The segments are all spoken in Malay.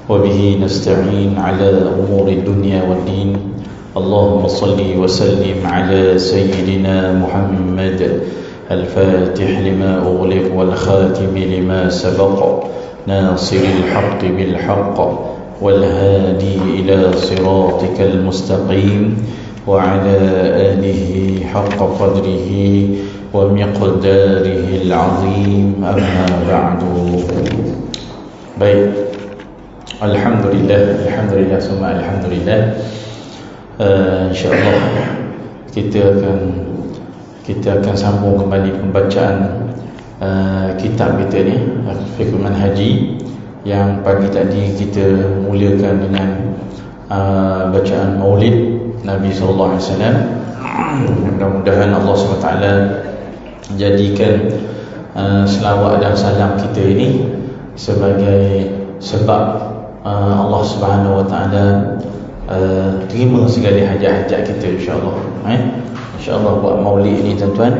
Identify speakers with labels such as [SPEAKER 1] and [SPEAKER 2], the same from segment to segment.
[SPEAKER 1] وبه نستعين على أمور الدنيا والدين. اللهم صل وسلم على سيدنا محمد الفاتح لما أغلق والخاتم لما سبق ناصر الحق بالحق والهادي إلى صراطك المستقيم وعلى آله حق قدره ومقداره العظيم. أما بعد. Baik, Alhamdulillah summa Alhamdulillah. InsyaAllah kita akan sambung kembali pembacaan kitab kita ni, Fiqh Manhaji, yang pagi tadi kita mulakan dengan bacaan Maulid Nabi sallallahu alaihi wasallam. Mudah-mudahan Allah SWT jadikan selawat dan salam kita ini sebagai sebab Allah Subhanahu wa taala terima segala hajat-hajat kita, insya-Allah. Insya-Allah buat Maulid ini tuan-tuan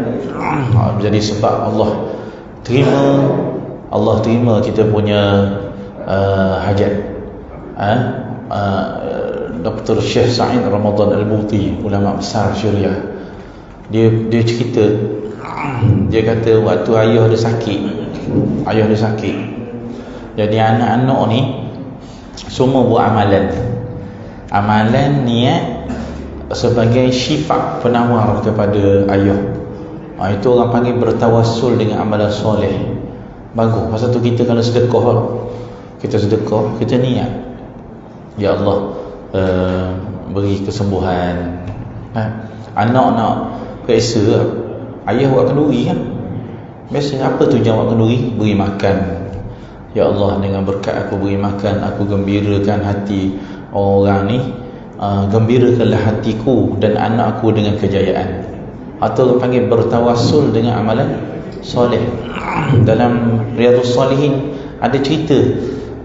[SPEAKER 1] jadi sebab Allah terima kita punya hajat. Dr. Syekh Sa'id Ramadan Al-Buti, ulama besar Syariah, dia cerita, dia kata waktu ayah dia sakit, jadi anak-anak ni semua buat amalan niat sebagai syifa, penawar kepada ayah. Itu orang panggil bertawassul dengan amalan soleh. Bagus. Pasal tu kita kalau sedekah, kita niat, ya Allah, beri kesembuhan. Anak nak periksa, ayah buat kenduri kan. Biasanya apa tujuan buat kenduri? Beri makan. Ya Allah, dengan berkat aku beri makan, aku gembirakan hati orang ni, gembirakanlah hatiku dan anak aku dengan kejayaan. Atau orang panggil bertawassul dengan amalan soleh. Dalam Riyadhus Salihin ada cerita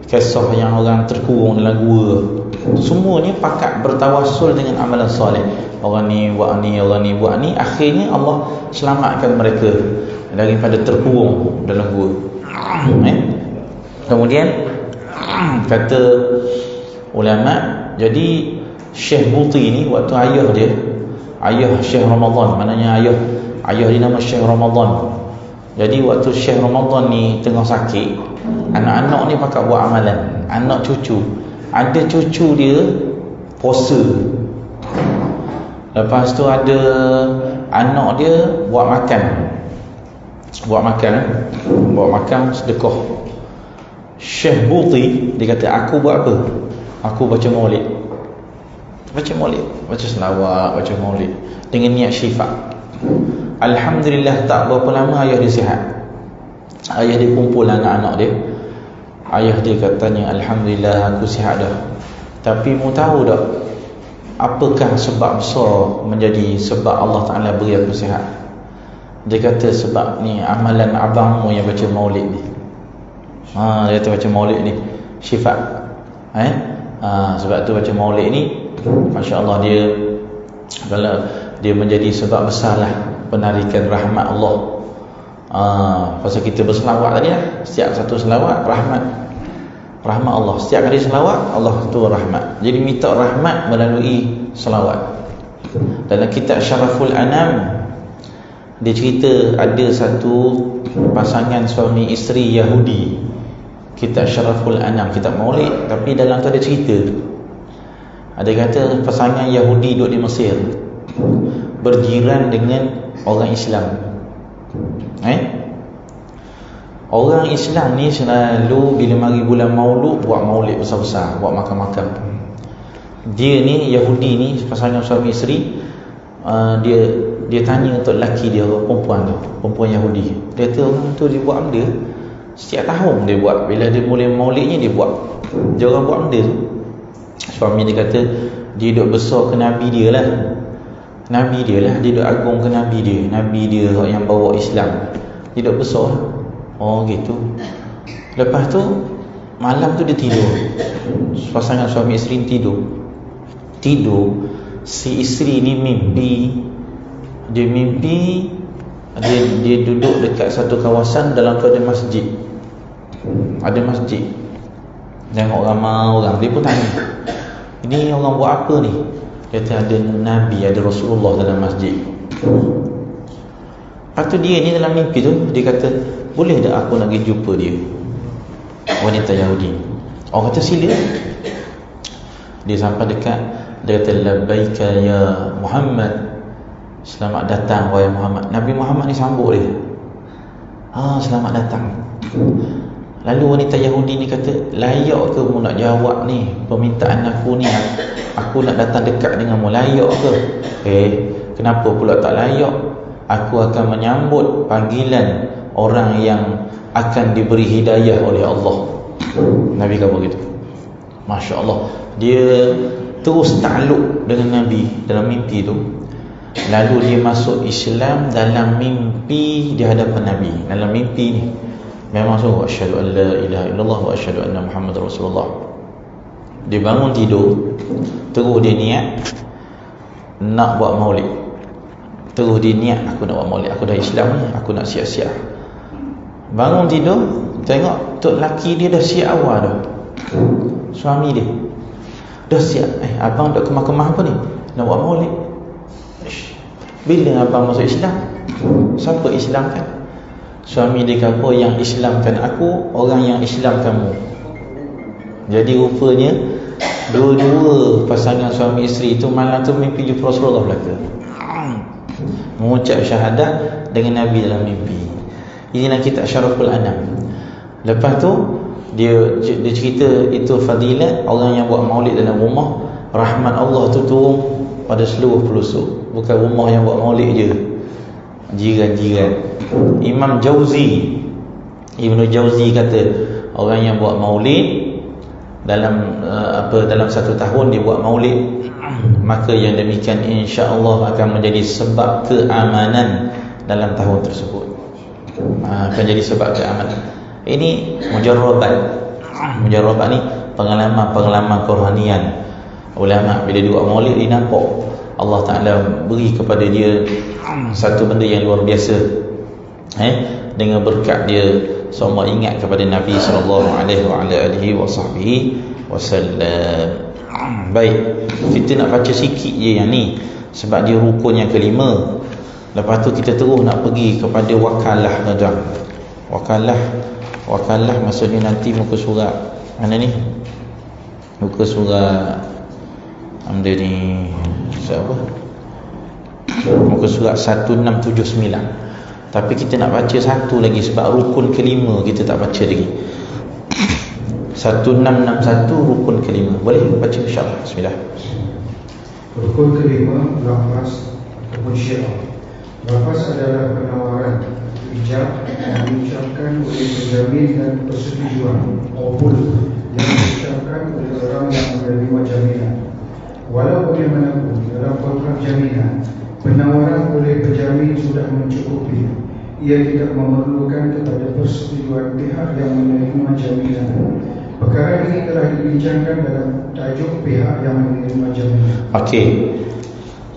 [SPEAKER 1] kisah yang orang terkurung dalam gua. Semuanya pakat bertawassul dengan amalan soleh. Orang ni buat ni, orang ni buat ni, akhirnya Allah selamatkan mereka daripada terkurung dalam gua. Kemudian kata ulama, jadi Syekh Buti ni waktu ayah Syekh Ramadan, maknanya ayah dia nama Syekh Ramadan. Jadi waktu Syekh Ramadan ni tengah sakit, anak-anak ni pakat buat amalan. Anak cucu, ada cucu dia puasa, lepas tu ada anak dia buat makan sedekah. Syekh Buti dia kata, aku buat apa? Aku baca maulid, baca selawat, baca maulid dengan niat syifa. Alhamdulillah, tak berapa lama ayah dia sihat. Ayah dia kumpul anak-anak dia. Ayah dia katanya, Alhamdulillah aku sihat dah. Tapi mu tahu tak apakah sebab besar menjadi sebab Allah Ta'ala beri aku sihat? Dia kata, sebab ni amalan abangmu yang baca maulid ni. Dia kata baca maulid ni syifa. Sebab tu baca maulid ni, Masya Allah, dia menjadi sebab besar lah penarikan rahmat Allah. Pasal kita berselawat tadi lah, setiap satu selawat rahmat Allah. Setiap kali selawat, Allah tu rahmat. Jadi minta rahmat melalui selawat. Dalam kitab Syaraful Anam, dia cerita ada satu pasangan suami isteri Yahudi. Kitab Syaraful Anam, kitab maulid, tapi dalam tu ada cerita. Ada kata pasangan Yahudi duduk di Mesir, berjiran dengan orang Islam. Orang Islam ni selalu bila mari bulan Maulud buat maulid besar-besar, buat makan-makan. Dia ni Yahudi ni, pasangan suami isteri, dia tanya untuk lelaki dia, perempuan Yahudi. Dia kata orang tu dia buat benda setiap tahun dia buat. Bila dia mula maulidnya dia buat. Dia orang buat benda tu. Suami dia kata dia duk besar ke Nabi dia lah. Dia duk agung ke Nabi dia yang bawa Islam. Dia duk besar. Oh gitu. Lepas tu malam tu dia tidur, pasangan suami isteri tidur. Si isteri ni mimpi. Dia duduk dekat satu kawasan, dalam tu ada masjid. Tengok ramai orang, dia pun tanya, ini orang buat apa ni? Dia kata ada Nabi, ada Rasulullah dalam masjid. Lepas tu dia ni dalam mimpi tu, dia kata, boleh tak aku nak pergi jumpa dia, wanita Yahudi? Orang kata sila. Dia sampai dekat, dia kata labbaika ya Muhammad, selamat datang wahai Muhammad. Nabi Muhammad ni sambut dia, selamat datang. Lalu wanita Yahudi ni kata, layak ke mu nak jawab ni permintaan aku ni? Aku nak datang dekat denganmu, layak ke? Kenapa pula tak layak? Aku akan menyambut panggilan orang yang akan diberi hidayah oleh Allah. Nabi kata begitu. Masya Allah. Dia terus takluk dengan Nabi dalam mimpi tu. Lalu dia masuk Islam dalam mimpi di hadapan Nabi. Dalam mimpi ni memang sungguh asyhadu an la ilaha illallah wa asyhadu anna Muhammadar Rasulullah. Dia bangun tidur, terus dia niat nak buat maulid. Terus dia niat, aku nak buat maulid, aku dah Islam ni, aku nak siap-siap. Bangun tidur, tengok tok laki dia dah siap awal dah. Suami dia dah siap. Abang duk kemah-kemah apa ni? Nak buat maulid. Bila abang masuk Islam? Siapa Islam kan? Suami dia kata, yang Islamkan aku, orang yang Islam kamu. Jadi rupanya dua-dua pasangan suami isteri itu malam tu mimpi jumpa Rasulullah belaka, mengucap syahadat dengan Nabi dalam mimpi. Inilah kitab Syaraful Anam. Lepas tu dia cerita itu fadilat orang yang buat maulid dalam rumah, rahmat Allah tu turun pada seluruh pelosok. Bukan rumah yang buat maulid je, jiran-jiran. Imam Jauzi, Ibnu Jauzi kata, orang yang buat maulid dalam dalam satu tahun dia buat maulid, maka yang demikian insya-Allah akan menjadi sebab keamanan dalam tahun tersebut. Akan jadi sebab keamanan. Ini mujarrabat. Mujarrabat ni pengalaman-pengalaman kerohanian ulama. Bila dia buat maulid, dia nampak Allah Ta'ala beri kepada dia satu benda yang luar biasa. Dengan berkat dia semua ingat kepada Nabi SAW. Baik, kita nak baca sikit je yang ni sebab dia rukun yang kelima. Lepas tu kita terus nak pergi kepada wakalah, tuan-tuan. Wakalah maksudnya nanti muka surat mana ni? Muka surat ambil ni siapa? Muka surat 1679. Tapi kita nak baca satu lagi sebab rukun kelima kita tak baca lagi. 1661 rukun kelima. Boleh baca insya-Allah. Bismillah.
[SPEAKER 2] Rukun kelima, lafaz ataupun syiar. Lafaz adalah penawaran, ijab yang diucapkan oleh penjamin dan persetujuan, qabul yang diucapkan oleh orang yang menerima jaminan. Walau bagaimanapun dalam kontrak jaminan, penawaran oleh penjamin sudah mencukupi. Ia tidak memerlukan kepada persetujuan pihak yang menerima jaminan. Perkara ini telah dibincangkan dalam tajuk pihak yang menerima jaminan.
[SPEAKER 1] Okey.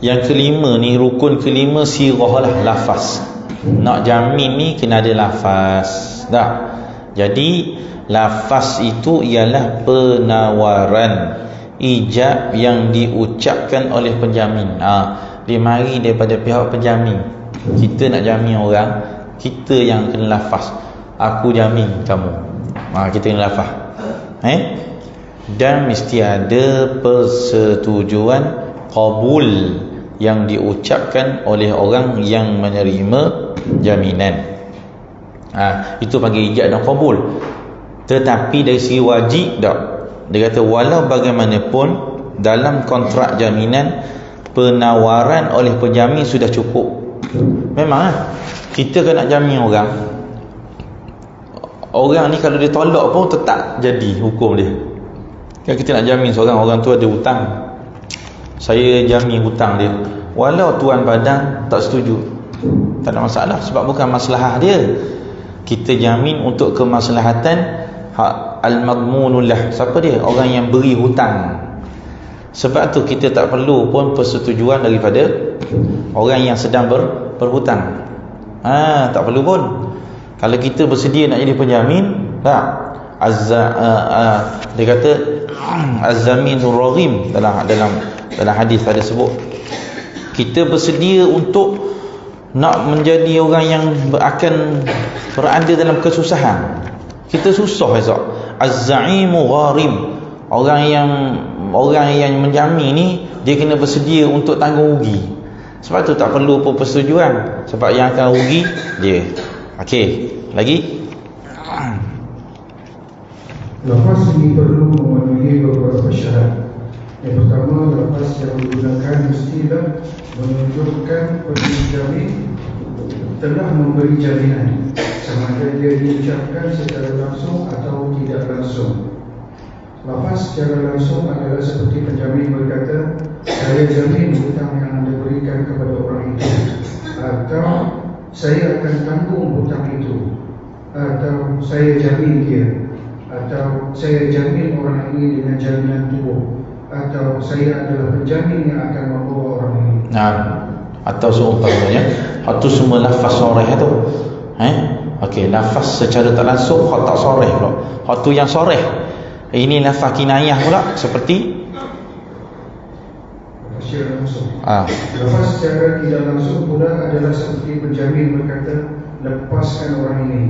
[SPEAKER 1] Yang kelima ni, rukun kelima sirah lah, lafaz. Nak jamin ni kena ada lafaz. Dah. Jadi lafaz itu ialah penawaran, ijab yang diucapkan oleh penjamin. Dia mari daripada pihak penjamin. Kita nak jamin orang, kita yang kena lafaz. Aku jamin kamu. Kita kena lafaz. Dan mesti ada persetujuan qabul yang diucapkan oleh orang yang menerima jaminan. Itu panggil ijab dan qabul. Tetapi dari segi wajib tak. Dia kata walau bagaimanapun dalam kontrak jaminan, penawaran oleh penjamin sudah cukup. Memang kita kan nak jamin orang ni kalau dia tolak pun tetap jadi hukum dia. Kan kita nak jamin seorang, orang tu ada hutang, saya jamin hutang dia, walau tuan badan tak setuju, tak ada masalah sebab bukan masalah dia. Kita jamin untuk kemaslahatan al-madmunullah. Siapa dia? Orang yang beri hutang. Sebab tu kita tak perlu pun persetujuan daripada orang yang sedang berhutang. Tak perlu pun. Kalau kita bersedia nak jadi penjamin, tak. Dia kata az-zaminur raghim, dalam hadis ada sebut kita bersedia untuk nak menjadi orang yang akan berada dalam kesusahan. Kita susah esok. Az-za'imu gharim, orang yang menjamin ni dia kena bersedia untuk tanggung rugi. Sebab tu tak perlu apa persetujuan, sebab yang akan rugi dia. Okey, lagi
[SPEAKER 2] lafaz ini perlu memenuhi beberapa syarat. Yang pertama, lafaz yang digunakan mestilah menunjukkan penjamin telah memberi jaminan, sama ada dia diucapkan secara langsung atau tidak langsung. Lafaz secara langsung adalah seperti penjamin berkata, saya jamin hutang yang anda berikan kepada orang itu, atau saya akan tanggung hutang itu, atau saya jamin dia, atau saya jamin orang ini dengan jaminan tubuh, atau saya adalah penjamin yang akan membawa orang ini.
[SPEAKER 1] Atau seumpamanya, itu semua lafaz soreh tu. Okey, lafaz secara tak langsung, hak tak soreh pula. Hak tu yang soreh. Ini lafaz kinayah pula, seperti
[SPEAKER 2] secara langsung. Lafaz secara tidak langsung pula adalah seperti penjamin berkata, lepaskan orang ini,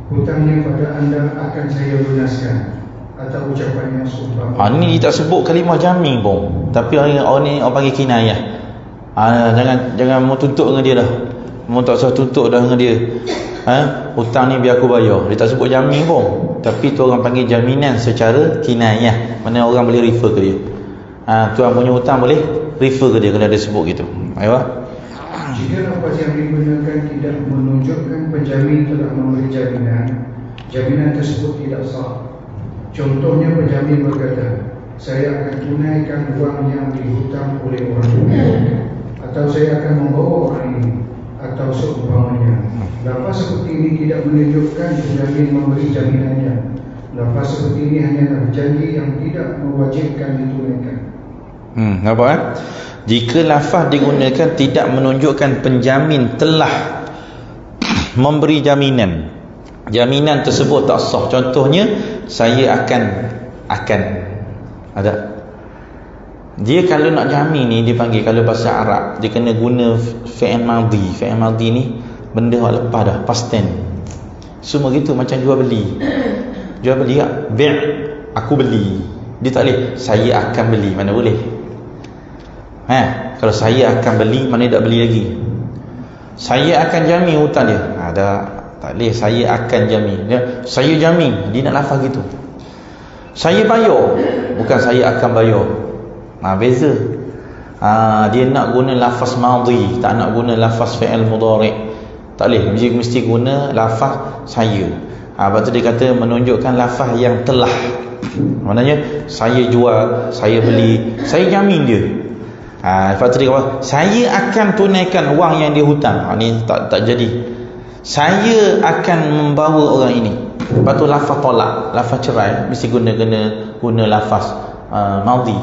[SPEAKER 2] hutangnya pada anda akan saya lunaskan, atau ucapan yang seumpama.
[SPEAKER 1] Ni dia tak sebut kalimah jamin pun, tapi orang ni orang panggil kinayah. Jangan mau tuntut dengan dia dah. Mau tak usah tuntut dah dengan dia. Hutang ni biar aku bayar. Dia tak sebut jamin pun, tapi tu orang panggil jaminan secara kinayah. Mana orang boleh refer ke dia. Tuan punya hutang boleh refer ke dia kalau dia sebut gitu. Ayo.
[SPEAKER 2] Jika lafaz yang digunakan tidak menunjukkan penjamin telah memberi jaminan, jaminan tersebut tidak sah. Contohnya, penjamin berkata, saya akan tunaikan wang yang dihutang oleh orang ini, atau saya akan membawa orang ini, atau seumpamanya. Lafaz seperti ini tidak menunjukkan penjamin memberi jaminannya. Lafaz seperti ini hanyalah janji yang tidak mewajibkan ditunaikan.
[SPEAKER 1] Apa? Jika lafaz digunakan tidak menunjukkan penjamin telah memberi jaminan, jaminan tersebut tak sah. Contohnya, saya akan ada. Dia kalau nak jamin ni, dia panggil, kalau bahasa Arab dia kena guna fi'il madhi. Fi'il madhi ni benda yang lepas dah, past tense. Semua gitu, macam jual beli. Jual beli tak? Bi', aku beli. Dia tak boleh saya akan beli, mana boleh. Kalau saya akan beli, mana tak beli lagi. Saya akan jamin hutang dia. Tak boleh saya akan jamin. Saya jamin, dia nak lafaz gitu. Saya bayar, bukan saya akan bayar. Beza. Dia nak guna lafaz madhi, tak nak guna lafaz fi'il mudhari'. Tak boleh, mesti guna lafaz saya. Lepas tu dia kata menunjukkan lafaz yang telah. Maknanya saya jual, saya beli, saya jamin dia. Lepas tu dia kata saya akan tunaikan wang yang dia hutang. Ni tak jadi. Saya akan membawa orang ini. Lepas tu lafaz tolak, lafaz cerai mesti guna lafaz madhi,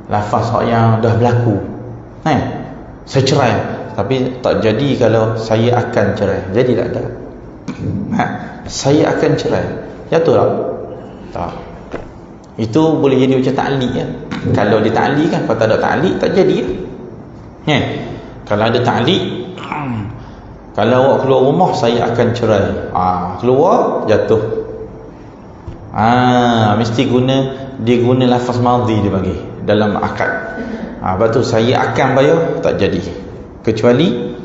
[SPEAKER 1] lafaz yang dah berlaku. Saya cerai, tapi tak jadi kalau saya akan cerai. Jadi tak ada. Saya akan cerai, jatuh tak? Itu boleh jadi macam ta'liq kan. Kalau dia ta'liq kan, kalau tak ada ta'liq tak jadi kan. Kalau ada ta'liq, kalau awak keluar rumah, saya akan cerai. Keluar, jatuh. Mesti dia guna lafaz madhi dia bagi dalam akad. Lepas tu saya akan bayar, tak jadi. Kecuali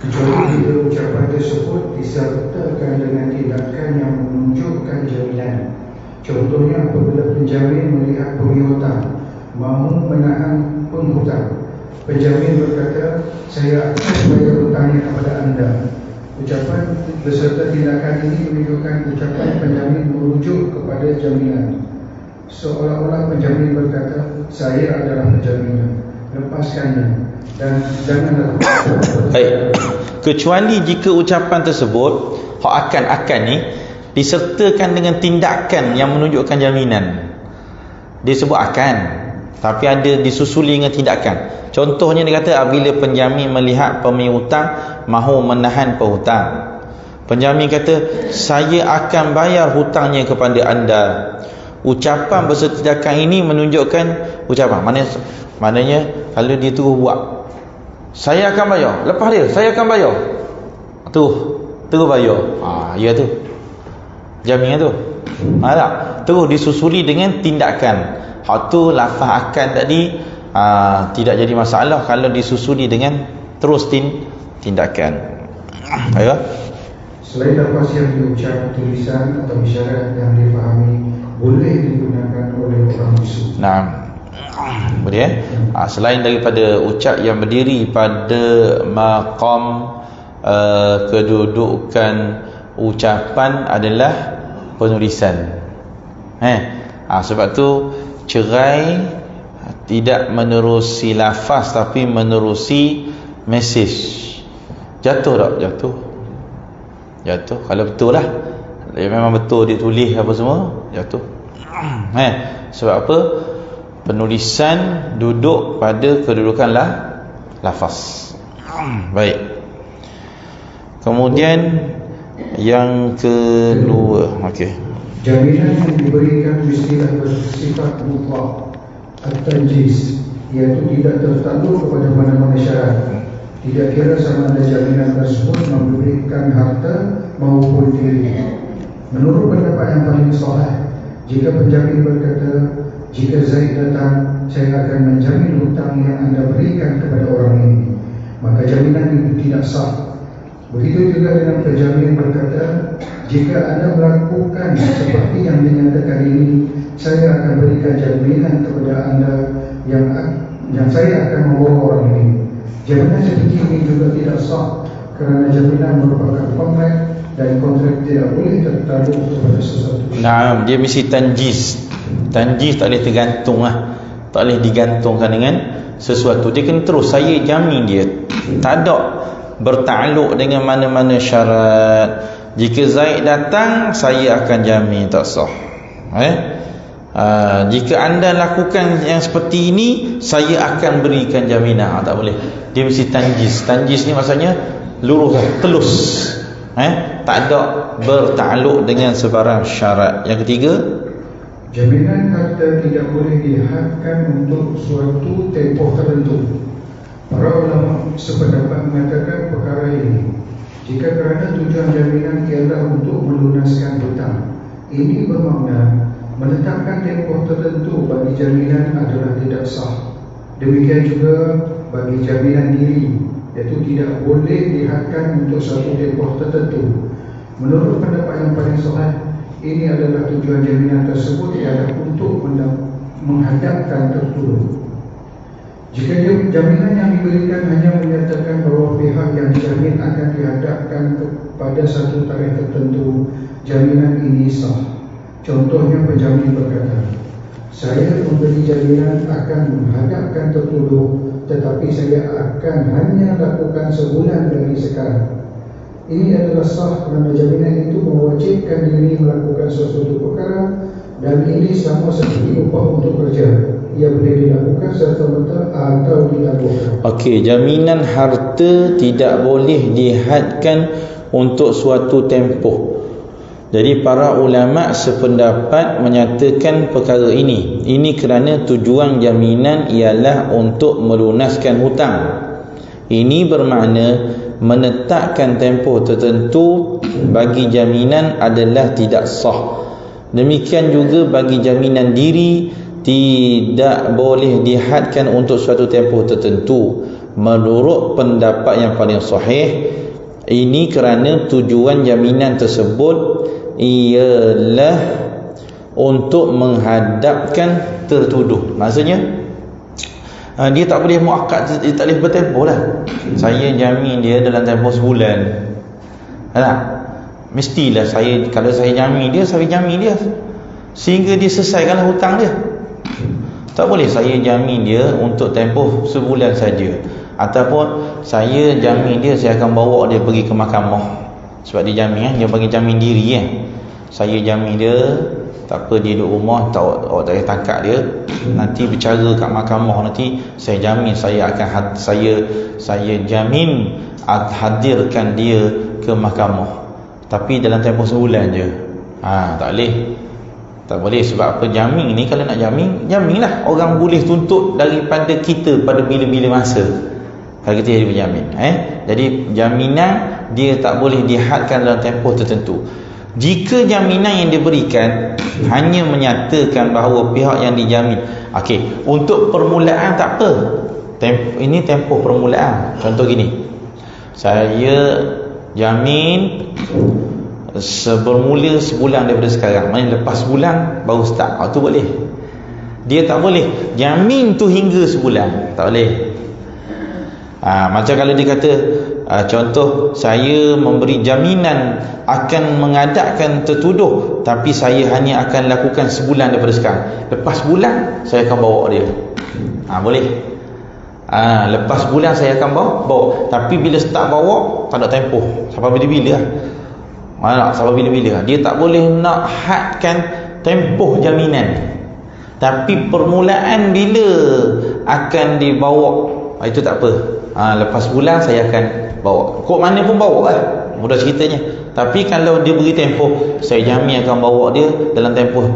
[SPEAKER 2] bila ucapan tersebut disertakan dengan tindakan yang menunjukkan jaminan. Contohnya, apabila penjamin melihat penghutang mahu menahan penghutang, penjamin berkata, saya akan bayar hutangnya kepada anda. Ucapan beserta tindakan ini menunjukkan ucapan penjamin merujuk kepada jaminan. Seolah-olah penjamin berkata, saya adalah penjaminan, lepaskannya dan janganlah.
[SPEAKER 1] Baik. Kecuali jika ucapan tersebut, hak akan ni disertakan dengan tindakan yang menunjukkan jaminan. Dia sebut akan, tapi ada disusuli dengan tindakan. Contohnya dia kata, apabila penjamin melihat pemilik hutang mahu menahan penghutang, Penjamin kata, saya akan bayar hutangnya kepada anda. Ucapan berserta tindakan ini menunjukkan ucapan. Maknanya kalau dia terus buat, saya akan bayar, lepas dia saya akan bayar, terus bayar, ya tu jaminan tu. Tak? Terus disusuli dengan tindakan. Hak tu lafaz akan tadi tidak jadi masalah kalau disusuli dengan terus tindakan. Ayo.
[SPEAKER 2] Selain lafaz yang diucap, tulisan atau isyarat yang difahami boleh digunakan oleh orang bisu.
[SPEAKER 1] Nah, boleh selain daripada ucap yang berdiri pada maqam kedudukan ucapan adalah penulisan. Sebab tu cerai tidak menerusi lafaz tapi menerusi mesej. Jatuh tak? Jatuh. Kalau betul lah, memang betul dia tulis apa semua, jatuh. Sebab apa? Penulisan duduk pada kedudukan lafaz. Baik. Kemudian yang kedua, okey.
[SPEAKER 2] Jaminan yang diberikan mestilah bersifat mutlak at-tanjiz, iaitu tidak tertakluk kepada mana-mana syarat. Tidak kira sama ada jaminan tersebut memberikan harta maupun diri. Menurut pendapat yang paling sahih, jika penjamin berkata, jika Zaid datang, saya akan menjamin hutang yang anda berikan kepada orang ini, maka jaminan itu tidak sah. Begitu juga dengan penjamin berkata, jika anda melakukan seperti yang dinyatakan ini, saya akan berikan jaminan kepada anda yang saya akan membawa orang ini. Jaminan seperti ini juga tidak sah, kerana jaminan merupakan kontrak dan kontrak tidak boleh tertakluk kepada sesuatu.
[SPEAKER 1] Nah, dia mesti tanjiz. Tanjiz tak boleh tergantung lah, tak boleh digantungkan dengan sesuatu. Dia kena terus, saya jamin dia, tak ada bertakluk dengan mana-mana syarat. Jika Zaid datang, saya akan jamin, tak sah. Jika anda lakukan yang seperti ini, saya akan berikan jaminan. Tak boleh. Dia mesti tanjiz. Tanjiz ni maksudnya lurus, telus. Tak ada bertakluk dengan sebarang syarat. Yang ketiga,
[SPEAKER 2] jaminan harta tidak boleh dihadkan untuk suatu tempoh tertentu. Para ulama sependapat mengatakan perkara ini, jika kerana tujuan jaminan ialah untuk melunaskan hutang, ini bermakna menetapkan tempoh tertentu bagi jaminan adalah tidak sah. Demikian juga bagi jaminan diri, iaitu tidak boleh dihadkan untuk suatu tempoh tertentu. Menurut pendapat yang paling sahih, ini adalah tujuan jaminan tersebut ialah untuk menghadapkan tertuduh. Jika jaminan yang diberikan hanya menyatakan bahawa pihak yang dijamin akan dihadapkan kepada satu tarikh tertentu, jaminan ini sah. Contohnya, penjamin berkata, saya memberi jaminan akan menghadapkan tertuduh, tetapi saya akan hanya lakukan sebulan dari sekarang. Ini adalah sah kerana jaminan itu mewajibkan diri melakukan sesuatu perkara, dan ini sama seperti upah untuk kerja. Ia boleh dilakukan serta-merta atau ditangguhkan.
[SPEAKER 1] Okey, jaminan harta tidak boleh dihadkan untuk suatu tempoh. Jadi para ulama sependapat menyatakan perkara ini. Ini kerana tujuan jaminan ialah untuk melunaskan hutang. Ini bermakna menetapkan tempoh tertentu bagi jaminan adalah tidak sah. Demikian juga bagi jaminan diri tidak boleh dihadkan untuk suatu tempoh tertentu. Menurut pendapat yang paling sahih, ini kerana tujuan jaminan tersebut ialah untuk menghadapkan tertuduh. Maksudnya dia tak boleh muakkad, dia tak boleh bertempoh lah. Saya jamin dia dalam tempoh sebulan. Mestilah kalau saya jamin dia, sehingga dia selesaikanlah hutang dia. Tak boleh saya jamin dia untuk tempoh sebulan saja, ataupun saya jamin dia, saya akan bawa dia pergi ke mahkamah. Sebab dia jamin, dia bagi jamin diri saya jamin dia, tak apa, dia duduk rumah, awak tak boleh tangkap dia, nanti bercara kat mahkamah, nanti saya jamin saya akan saya jamin hadirkan dia ke mahkamah. tapi dalam tempoh sebulan je. Tak boleh. Tak boleh. Sebab apa? Jamin ni, kalau nak jaminlah. Orang boleh tuntut daripada kita pada bila-bila masa kalau kita jadi penjamin. Jadi jaminan dia tak boleh dihadkan dalam tempoh tertentu. Jika jaminan yang diberikan hanya menyatakan bahawa pihak yang dijamin, okey, untuk permulaan tak apa. Ini tempoh permulaan. Contoh gini, saya jamin bermula sebulan daripada sekarang, maknanya lepas sebulan baru start. Tu boleh. Dia tak boleh jamin tu hingga sebulan, tak boleh. Macam kalau dia kata contoh, saya memberi jaminan akan mengadapkan tertuduh, tapi saya hanya akan lakukan sebulan daripada sekarang. Lepas sebulan saya akan bawa dia. Boleh. Lepas sebulan saya akan bawa. Tapi bila start bawa, tak ada tempoh sampai bila-bila. Sampai bila-bila. Dia tak boleh nak hadkan tempoh jaminan. Tapi permulaan bila akan dibawa, itu tak apa. Lepas bulan saya akan bawa. Kok mana pun bawa lah, mudah ceritanya. Tapi kalau dia beri tempoh, saya jamin akan bawa dia dalam tempoh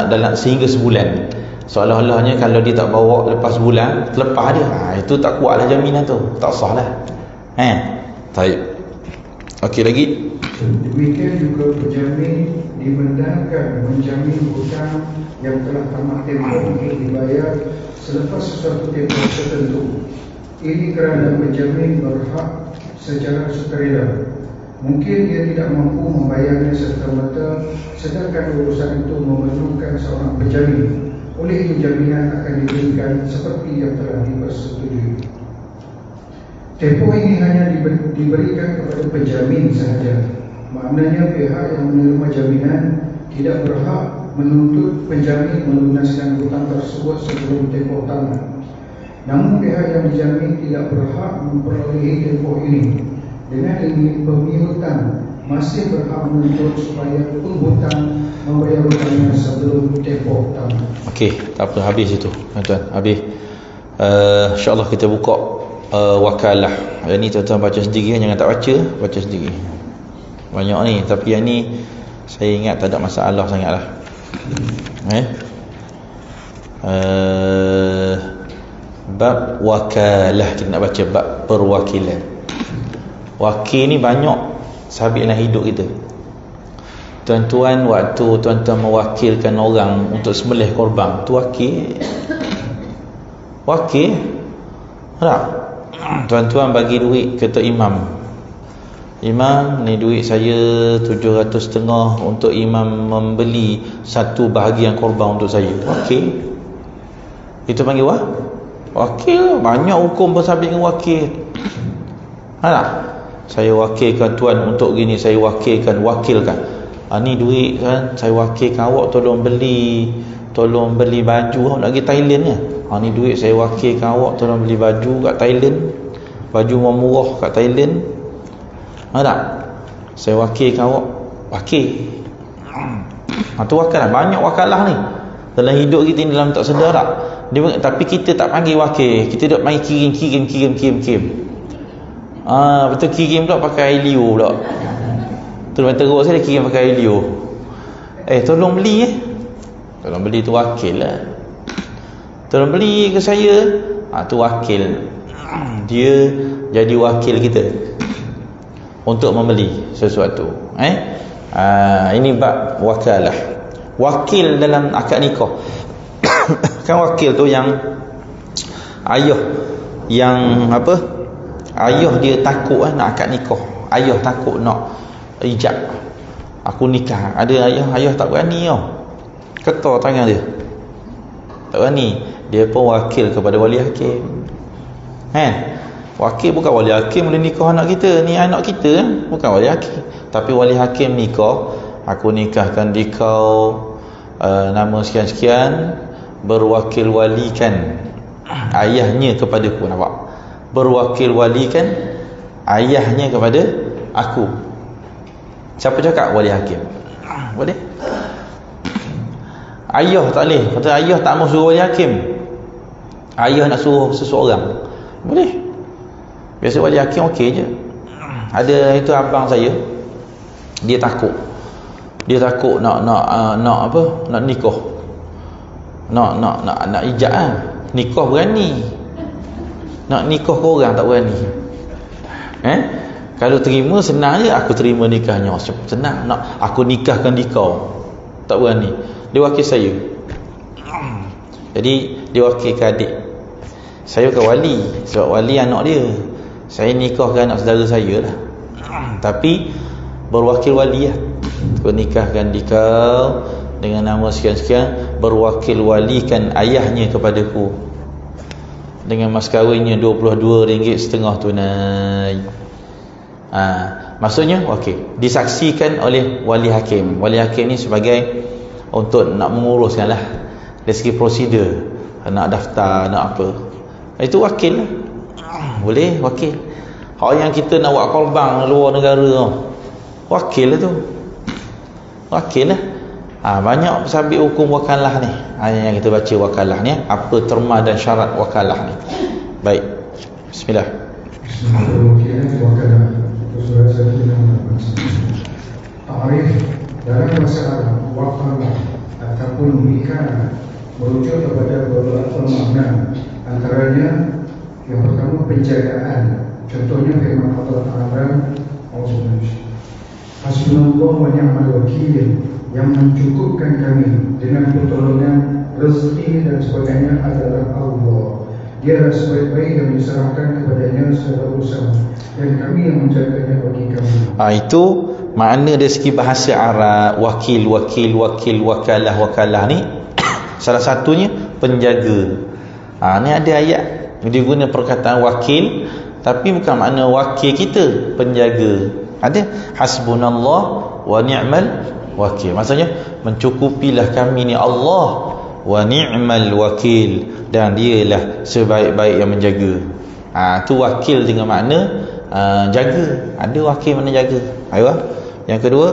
[SPEAKER 1] dalam sehingga sebulan. Seolah-olahnya kalau dia tak bawa lepas bulan, terlepas dia, itu tak kuatlah jaminan tu, tak sah lah. Baik. Okey lagi.
[SPEAKER 2] Demikian juga penjamin dibenarkan menjamin hutang yang telah tamat tempoh untuk dibayar selepas sesuatu tempoh tertentu. Ini kerana penjamin berhak secara sukarela. Mungkin dia tidak mampu membayarnya serta-merta, sedangkan urusan itu memerlukan seorang penjamin. Oleh itu jaminan akan diberikan seperti yang telah dipersetujui. Tempoh ini hanya diberikan kepada penjamin sahaja. Maknanya pihak yang menerima jaminan tidak berhak menuntut penjamin melunaskan hutang tersebut sebelum tempoh tamat. Namun pihak yang dijamin tidak berhak memperolehi tempoh ini. Dengan ini pemihutang masih berhak menuntut supaya penghutang membayar hutangnya sebelum tempoh tamat. Okey,
[SPEAKER 1] tak apa, habis itu tuan-tuan, habis. InsyaAllah kita buka wakalah. Yang ni tuan-tuan baca sendiri, jangan tak baca sendiri. Banyak ni, tapi yang ni saya ingat tak ada masalah sangatlah. Bab wakalah, kita nak baca bab perwakilan. Wakil ni banyak sabit dalam hidup kita. Tuan-tuan, waktu tuan-tuan mewakilkan orang untuk sembelih korban, tu wakil tak? Tuan-tuan bagi duit, kata imam, ni duit saya 750 untuk imam membeli satu bahagian korban untuk saya. Wakil. Itu panggil wakil. Banyak hukum bersabit dengan wakil. Tak? Saya wakilkan tuan untuk gini, saya wakilkan. Ni duit kan, saya wakilkan awak tolong beli baju nak pergi Thailand ya. Ni duit saya wakilkan awak tolong beli baju kat Thailand, baju murah kat Thailand. Tak? Saya wakilkan awak. Wakil. Tu wakalah. Banyak wakalah ni dalam hidup kita ni, dalam tak sedar tak. Tapi kita tak panggil wakil, kita duk main kirim. Betul, kirim pula pakai Helio pula. Terus saya kirim pakai Helio. Tolong beli tolong beli tu wakil lah. Tolong beli ke saya. Tu wakil. Dia jadi wakil kita untuk membeli sesuatu. Ini bab wakalah. Wakil dalam akad nikah. Kan wakil tu yang ayah yang ayah dia takut nak akad nikah. Ayah takut nak ijab, aku nikah. Ada ayah tak berani ketar tangan dia, tak berani. Dia pun wakil kepada wali hakim. Wakil bukan wali hakim boleh nikah anak kita. Ni anak kita, bukan wali hakim. Tapi wali hakim nikah, aku nikahkan dikau nama sekian-sekian, berwakil walikan ayahnya kepadaku. Nampak? Berwakil walikan ayahnya kepada aku. Siapa cakap? Wali hakim. Boleh? Ayah tak boleh. Kata ayah tak mau suruh wali hakim. Ayah nak suruh seseorang, boleh. Biasa wali hakim okey je. Ada itu abang saya, Dia takut nak apa, nak nikah, nak ijab kan. Nikah berani, nak nikah ke orang tak berani. Kalau terima senang je, aku terima nikahnya, senang. Nak aku nikahkan di kau, tak berani. Dia wakil saya, jadi dia wakil ke adik saya ke wali, sebab wali anak dia. Saya nikahkan anak saudara saya lah, tapi berwakil wali lah. Aku nikahkan di kau dengan nama sekian-sekian, berwakil walikan ayahnya kepadaku dengan mas kahwinnya RM22.5 tunai. Maksudnya wakil disaksikan oleh wali hakim. Wali hakim ni sebagai untuk nak menguruskan lah dari segi prosedur, nak daftar, nak apa, itu wakil lah. Boleh wakil. Hak yang kita nak buat korban luar negara, wakil lah tu, wakil lah. Banyak sabit hukum wakalah ni. Yang kita baca wakalah ni, apa terma dan syarat wakalah ni. Baik, bismillah.
[SPEAKER 2] Bismillahirrahmanirrahim. Wakalah surah 116. Ta'rif dalam bahasa Arab, wakalah ataupun wikalah merujuk kepada beberapa makna. Antaranya yang pertama penjagaan. Contohnya firman Allah Ta'ala, Hasbunallah wa ni'mal wakil, yang mencukupkan kami dengan pertolongan, rezeki dan sebagainya adalah Allah. Dia sebaik-baik yang diserahkan kepadanya segala urusan, dan kami yang menjaganya bagi kami.
[SPEAKER 1] Itu makna dari segi bahasa Arab. Wakil, wakalah ni salah satunya penjaga. Ni ada ayat dia guna perkataan wakil, tapi bukan makna wakil kita, penjaga. Ada hasbunallah wa ni'mal wakil, maksudnya mencukupilah kami ni Allah, wa ni'mal wakil, dan dialah sebaik-baik yang menjaga. Tu wakil dengan makna jaga. Ada wakil makna jaga. Ayo. Yang kedua,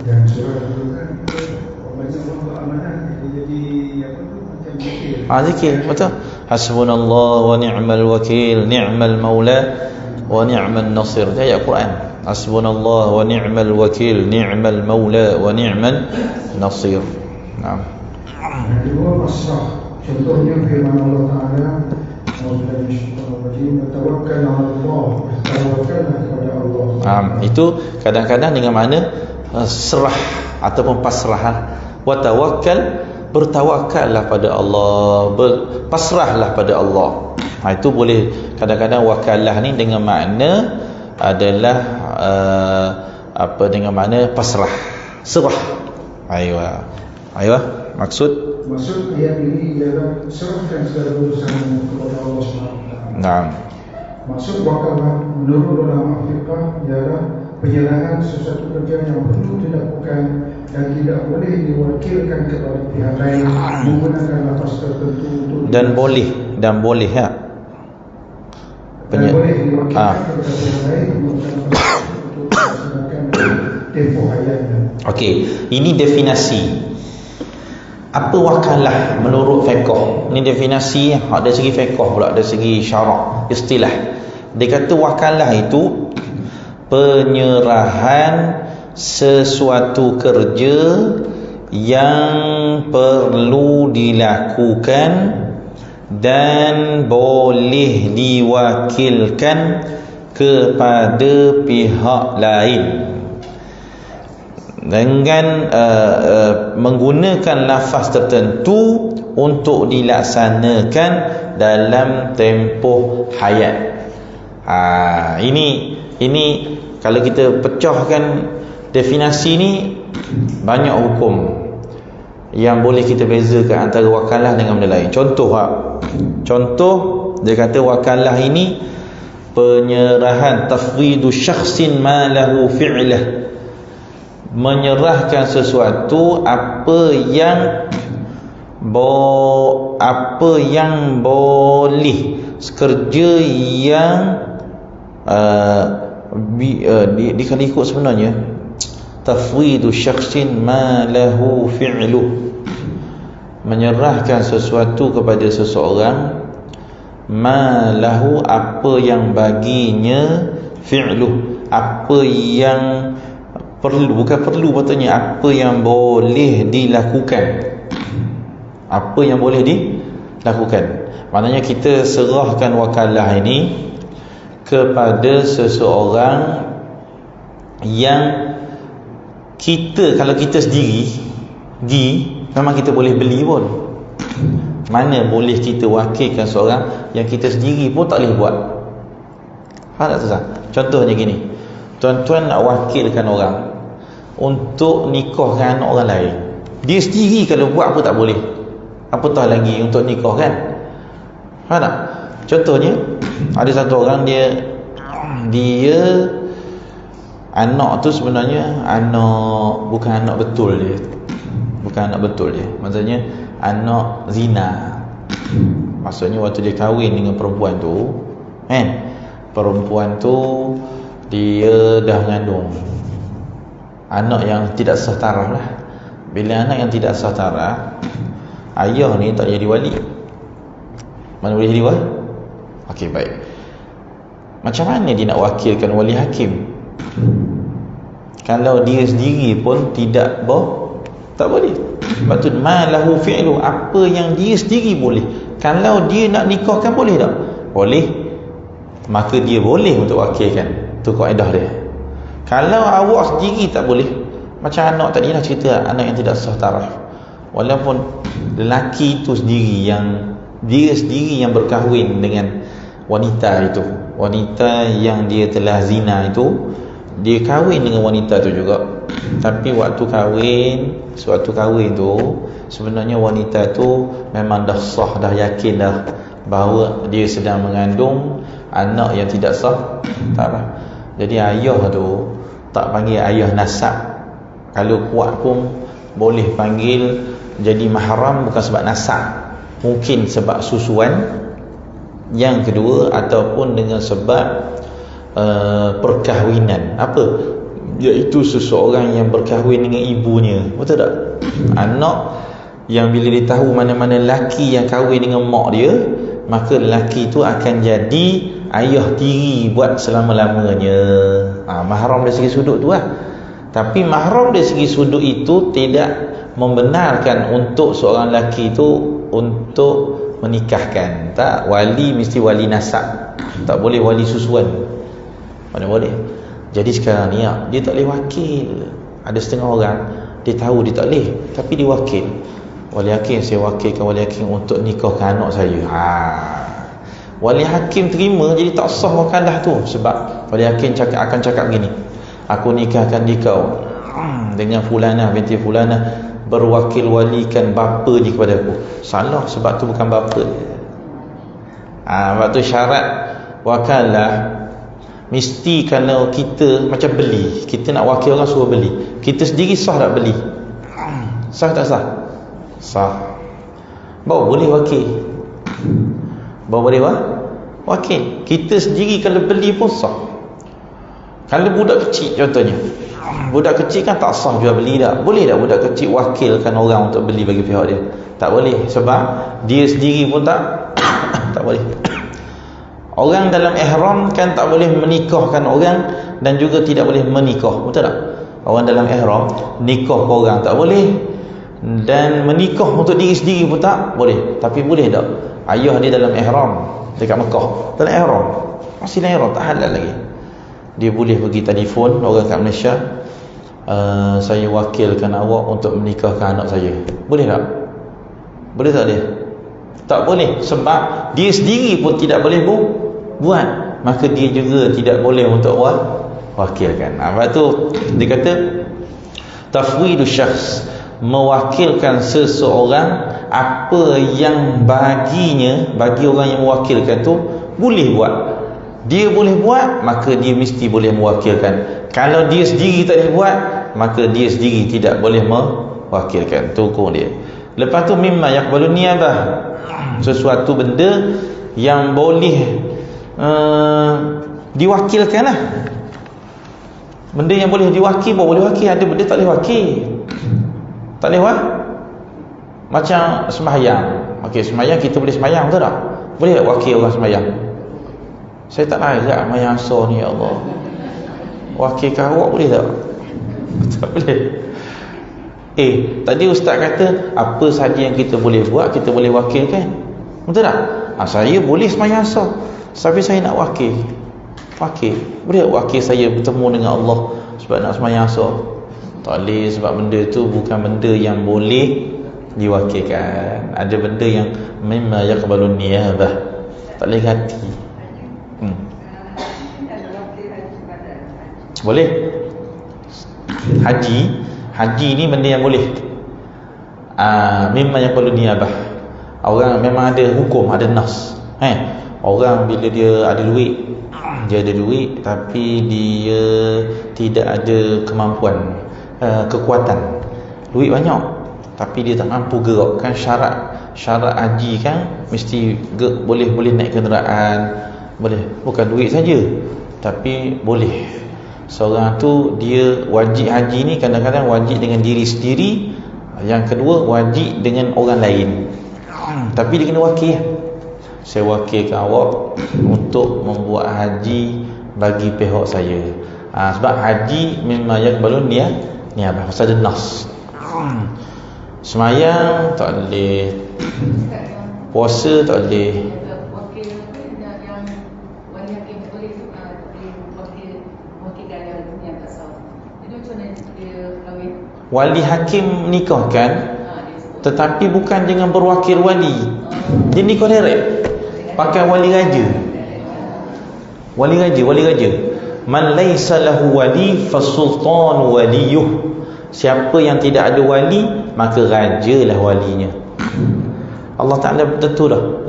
[SPEAKER 2] yang surah itu kan banyak orang amanah jadi apa tu macam zikir.
[SPEAKER 1] Zikir, betul. Hasbunallah wa ni'mal wakil, ni'mal maula wa ni'mal nasir. Itu ayat Quran. Hasbunallah wa ni'mal wakil, ni'mal maula wa ni'mal nasir. Naam.
[SPEAKER 2] Yang kedua, pasrah. Contohnya firman Allah Ta'ala, tawakkal 'ala Allah, tawakkallah kepada Allah.
[SPEAKER 1] Itu kadang-kadang dengan makna serah ataupun pasrah. Wa tawakkal, bertawakallah pada Allah, berpasrahlah pada Allah. Itu boleh kadang-kadang wakalah ni dengan makna adalah dengan makna pasrah, serah. Aywa, maksud
[SPEAKER 2] ayat ini ialah serahkan segala urusan kepada Allah SWT.
[SPEAKER 1] Naam.
[SPEAKER 2] Maksud wakalah menurut ulama fiqh ialah penyerahan sesuatu kerja yang perlu dilakukan dan tidak boleh diwakilkan kepada pihak lain menggunakan lafaz tertentu untuk
[SPEAKER 1] dan boleh
[SPEAKER 2] dan boleh diwakilkan kepada pihak lain menggunakan lafaz untuk melaksanakan tempoh hayatnya.
[SPEAKER 1] Okey, ini definisi. Apa wakalah menurut fiqh? Ini definisi dari segi fiqh pula, dari segi syarak, istilah. Dia kata wakalah itu penyerahan sesuatu kerja yang perlu dilakukan dan boleh diwakilkan kepada pihak lain dengan menggunakan lafaz tertentu untuk dilaksanakan dalam tempoh hayat. Ini kalau kita pecahkan definisi ni, banyak hukum yang boleh kita bezakan antara wakalah dengan benda lain. Contoh dia kata wakalah ini penyerahan, tafwidu syakhsin ma lahu fi'lah, menyerahkan sesuatu apa yang boleh, kerja yang dikali ikut sebenarnya tafwidu syakhsin ma lahu fi'lu, menyerahkan sesuatu kepada seseorang, ma lahu apa yang baginya, fi'lu apa yang perlu, bukan perlu patutnya, apa yang boleh dilakukan. Apa yang boleh dilakukan. Maknanya kita serahkan wakalah ini kepada seseorang yang kita, kalau kita sendiri memang kita boleh beli pun. Mana boleh kita wakilkan seorang yang kita sendiri pun tak boleh buat. Faham tak Ustaz? Contohnya gini, tuan-tuan nak wakilkan orang untuk nikahkan anak orang lain, dia sendiri kalau buat pun tak boleh, apatah lagi untuk nikahkan. Faham tak? Contohnya, ada satu orang dia anak tu sebenarnya bukan anak betul dia. Maksudnya anak zina. Maksudnya waktu dia kahwin dengan perempuan tu, perempuan tu dia dah mengandung anak yang tidak sah taraf lah. Bila anak yang tidak sah taraf, ayah ni tak jadi wali. Mana boleh jadi wali? Okey, baik. Macam mana dia nak wakilkan wali hakim kalau dia sendiri pun tak boleh? Sebab tu malahu fi'lu, apa yang dia sendiri boleh. Kalau dia nak nikahkan boleh tak? Boleh. Maka dia boleh untuk wakilkan. Tu kaedah dia. Kalau awak sendiri tak boleh, macam anak tadi lah cerita, anak yang tidak sah taraf. Walaupun lelaki itu sendiri dia sendiri yang berkahwin dengan wanita itu, wanita yang dia telah zina itu, dia kahwin dengan wanita tu juga. Tapi sewaktu kahwin tu sebenarnya wanita tu memang dah sah, dah yakin dah bahawa dia sedang mengandung anak yang tidak sah taraf. Jadi ayah tu tak panggil ayah nasab. Kalau kuat pun boleh panggil jadi mahram, bukan sebab nasab, mungkin sebab susuan. Yang kedua, ataupun dengan sebab perkahwinan. Apa? Iaitu seseorang yang berkahwin dengan ibunya. Betul tak? Anak yang bila dia tahu mana-mana lelaki yang kahwin dengan mak dia, maka lelaki tu akan jadi ayah tiri buat selama-lamanya. Mahram dari segi sudut tu lah. Tapi mahram dari segi sudut itu tidak membenarkan untuk seorang lelaki itu untuk menikahkan. Tak, wali mesti wali nasab, tak boleh wali susuan. Mana boleh. Jadi sekarang ni dia tak boleh wakil. Ada setengah orang dia tahu dia tak boleh, tapi dia wakil. Wali hakim, saya wakilkan wali hakim untuk nikahkan anak saya. Wali hakim terima, jadi tak sah wakalah tu. Sebab wali hakim akan cakap begini, aku nikahkan kau dengan fulanah binti fulanah, berwakil walikan bapa dia kepada aku. Salah, sebab tu bukan bapa. Sebab tu syarat wakalah mesti kalau kita macam beli, kita nak wakil orang suruh beli, kita sendiri sah tak beli? Sah tak sah? Sah. Baru boleh wakil. Wakil. Kita sendiri kalau beli pun sah. Kalau budak kecil contohnya, budak kecil kan tak sah jual beli tak? Boleh tak budak kecil wakilkan orang untuk beli bagi pihak dia? Tak boleh, sebab dia sendiri pun tak boleh. Orang dalam ihram kan tak boleh menikahkan orang dan juga tidak boleh menikah. Betul tak? Orang dalam ihram nikah ke orang tak boleh, dan menikah untuk diri sendiri pun tak boleh. Tapi boleh tak? Ayah dia dalam ihram dekat Mekah, dalam ihram, masih dalam ihram, tak halal lagi. Dia boleh pergi telefon orang kat Malaysia, saya wakilkan awak untuk menikahkan anak saya. Boleh tak? Boleh tak dia? Tak boleh, sebab dia sendiri pun tidak boleh buat. Maka dia juga tidak boleh untuk wakilkan. Lepas tu dia kata tafwidu syakhs, mewakilkan seseorang apa yang bagi orang yang mewakilkan tu boleh buat. Dia boleh buat, maka dia mesti boleh mewakilkan. Kalau dia sendiri tak boleh buat, maka dia sendiri tidak boleh mewakilkan. Tu hukum dia. Lepas tu mimma yaqbalun niyabah, sesuatu benda yang boleh diwakilkan lah. Benda yang boleh diwakil pun boleh wakil. Ada benda tak boleh wakil. Tak boleh macam sembahyang. Okey, sembahyang kita boleh sembahyang, betul tak? Boleh tak wakil orang sembahyang? Saya tak layak sembahyang asar ni, ya Allah. Wakilkan awak boleh tak? Tak boleh. Tadi ustaz kata apa sahaja yang kita boleh buat, kita boleh wakilkan. Betul tak? Saya boleh sembahyang asar, tapi saya nak wakil. Boleh wakil saya bertemu dengan Allah sebab nak sembahyang asar? Tak boleh, sebab benda tu bukan benda yang boleh diwakilkan. Ada benda yang mimma yaqbalun niyabah, tak boleh ganti. Boleh. Haji ni benda yang boleh. Mimma yaqbalun niyabah. Orang memang ada hukum, ada nas. Orang bila dia ada duit tapi dia tidak ada kemampuan, kekuatan. Duit banyak tapi dia tak mampu gerak. Kan syarat haji kan mesti boleh naik kenderaan, boleh. Bukan duit saja, tapi boleh. Seorang tu dia wajib haji ni kadang-kadang wajib dengan diri sendiri, yang kedua wajib dengan orang lain. Tapi dia kena wakil. Saya wakilkan awak untuk membuat haji bagi pihak saya. Sebab haji memang yaqbalun niyabah, pasal ada nas. Semayang tak boleh, puasa tak boleh. Wali hakim nikahkan, tetapi bukan dengan berwakil wali. Dia nikah direct pakai wali raja. Man laysa lahu wali fasultan waliyuh. Siapa yang tidak ada wali, maka rajalah walinya. Allah Ta'ala tentu dah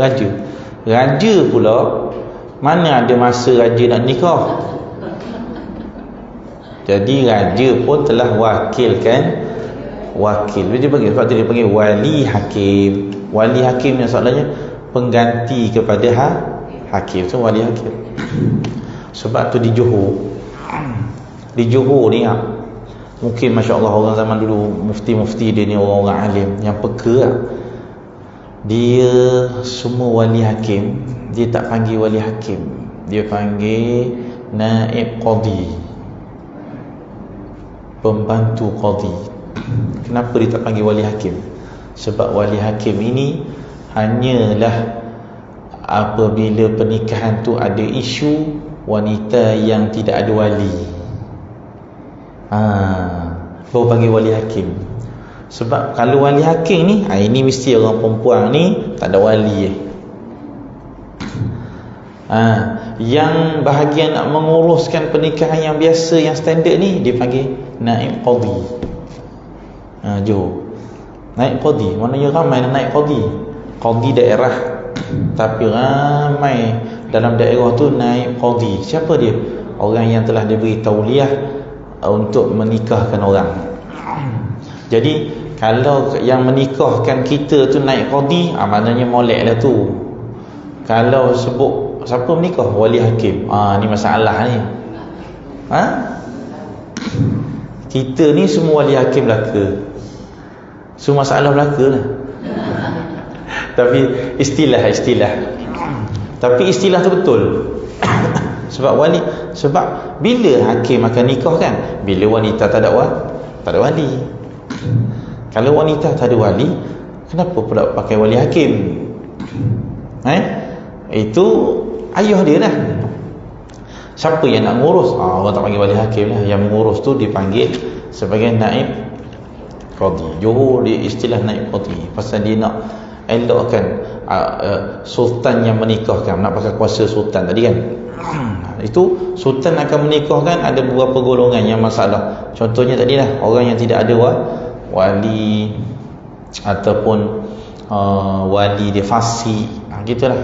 [SPEAKER 1] raja pula, mana ada masa raja nak nikah. Jadi raja pun telah wakilkan wakil. Dia panggil, sebab tu dia panggil wali hakim. Wali hakim yang soalannya pengganti kepada hakim. So wali hakim. Sebab tu di Johor ni mungkin masya-Allah orang zaman dulu mufti dia ni orang-orang alim yang peka. Dia semua wali hakim, dia tak panggil wali hakim, dia panggil naib qadi, pembantu qadi. Kenapa dia tak panggil wali hakim? Sebab wali hakim ini hanyalah apabila pernikahan tu ada isu wanita yang tidak ada wali, baru panggil wali hakim. Sebab kalau wali hakim ni, ini mesti orang perempuan ni tak ada wali. Yang bahagian nak menguruskan pernikahan yang biasa, yang standard ni, dia panggil naib qadi. Johor naib qadi, maknanya ramai naib qadi daerah, tapi ramai dalam daerah tu naib qadi. Siapa dia? Orang yang telah diberi tauliah untuk menikahkan orang. Jadi kalau yang menikahkan kita tu naib qadi, maknanya molek lah tu. Kalau sebut siapa menikah? Wali hakim. Ni masalah ni. Kita ni semua wali hakim belaka. Semua masalah belaka lah. Tapi istilah. Tapi istilah tu betul. Sebab bila hakim akan nikah kan? Bila wanita tak ada wali. Kalau wanita tak ada wali, kenapa pula pakai wali hakim? Itu ayah dia lah. Siapa yang nak ngurus? Orang tak panggil wali hakim lah. Yang mengurus tu dipanggil sebagai naib qadi. Johor dia istilah naib qadi, pasal dia nak elokkan sultan yang menikahkan, nak pakai kuasa sultan tadi kan. Itu sultan akan menikahkan, ada beberapa golongan yang masalah. Contohnya tadi lah, orang yang tidak ada wali, ataupun wali dia fasik, gitulah,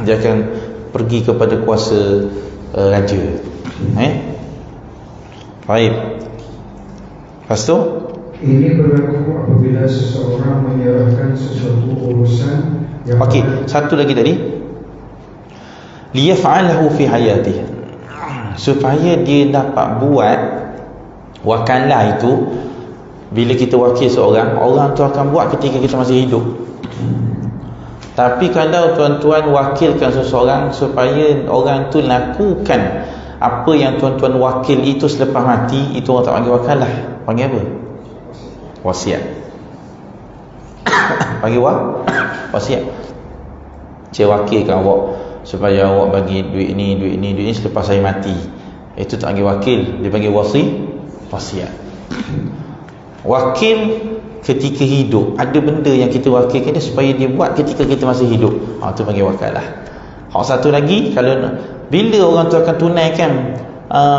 [SPEAKER 1] dia akan pergi kepada kuasa raja. Baik. Lepas tu
[SPEAKER 2] ini berlaku apabila seseorang menyerahkan sesuatu urusan yang
[SPEAKER 1] satu lagi tadi, liyaf'alahu fi hayatih, supaya dia dapat buat wakalah itu. Bila kita wakil seorang, orang tu akan buat ketika kita masih hidup. Tapi kalau tuan-tuan wakilkan seseorang supaya orang tu lakukan apa yang tuan-tuan wakil itu selepas mati, itu orang tak panggil wakalah. Panggil apa? Wasiat. Panggil wasiat. Saya wakilkan awak supaya awak bagi duit ni selepas saya mati. Itu tak panggil wakil, dia panggil wasiat. Wakil ketika hidup, ada benda yang kita wakilkan dia supaya dia buat ketika kita masih hidup. Itu panggil wakalah. Hak satu lagi, kalau bila orang tu akan tunaikan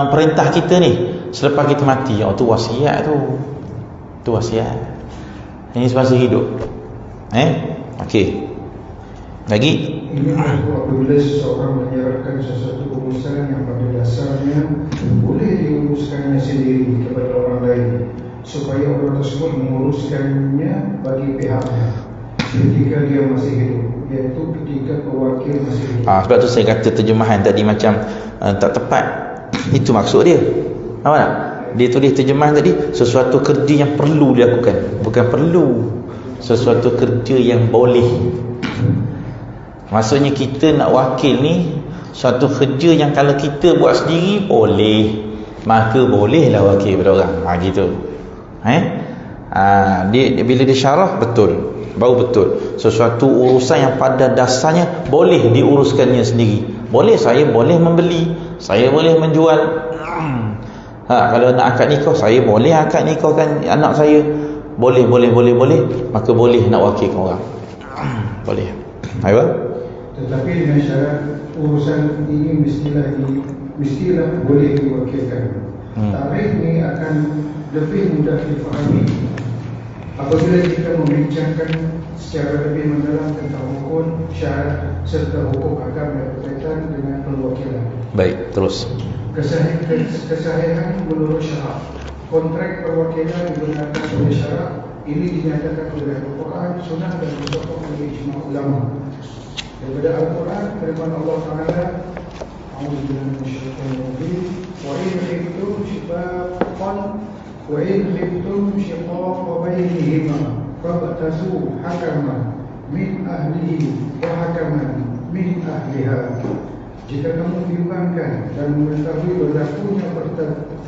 [SPEAKER 1] perintah kita ni selepas kita mati, tu wasiat tu. Tu wasiat. Ini semasa hidup. Okey. Lagi?
[SPEAKER 2] Ini apabila seseorang menyerahkan sesuatu urusan yang pada dasarnya boleh diuruskannya sendiri kepada orang lain, supaya orang tersebut menguruskannya bagi pihaknya ketika dia masih hidup, iaitu ketika pewakil masih hidup.
[SPEAKER 1] Sebab tu saya kata terjemahan tadi macam tak tepat. Itu maksud dia. Nampak tak? Dia tulis terjemahan tadi, sesuatu kerja yang perlu dilakukan, bukan perlu, sesuatu kerja yang boleh. Maksudnya kita nak wakil ni suatu kerja yang kalau kita buat sendiri boleh, maka bolehlah wakil pada orang. Gitu. Dia bila dia syarah betul, baru betul. Sesuatu urusan yang pada dasarnya boleh diuruskannya sendiri. Boleh, saya boleh membeli, saya boleh menjual. Kalau nak akad nikah, saya boleh akad nikahkan anak saya. Boleh, maka boleh nak wakilkan orang. Boleh. Ayo.
[SPEAKER 2] Tetapi dengan syarat urusan ini mestilah boleh diwakilkan. Tarikh ini akan lebih mudah difahami apabila kita membincangkan secara lebih mendalam tentang hukum, syarat serta hukum akad yang berkaitan dengan perwakilan. Baik, terus. Kesahihan menurut syarat. Kontrak perwakilan digunakan oleh syarat ini dinyatakan oleh Al-Quran, Sunnah dan disokong oleh ijma' ulama. Daripada Al-Quran, firman Allah Ta'ala, A'udzubillahi minasyaitonir rajim, wa in khiftum shiqaqa bainihima fabtasu hakaman min ahlihi wa hakaman min ahliha. Jika kamu bimbangkan dan mengetahui berlakunya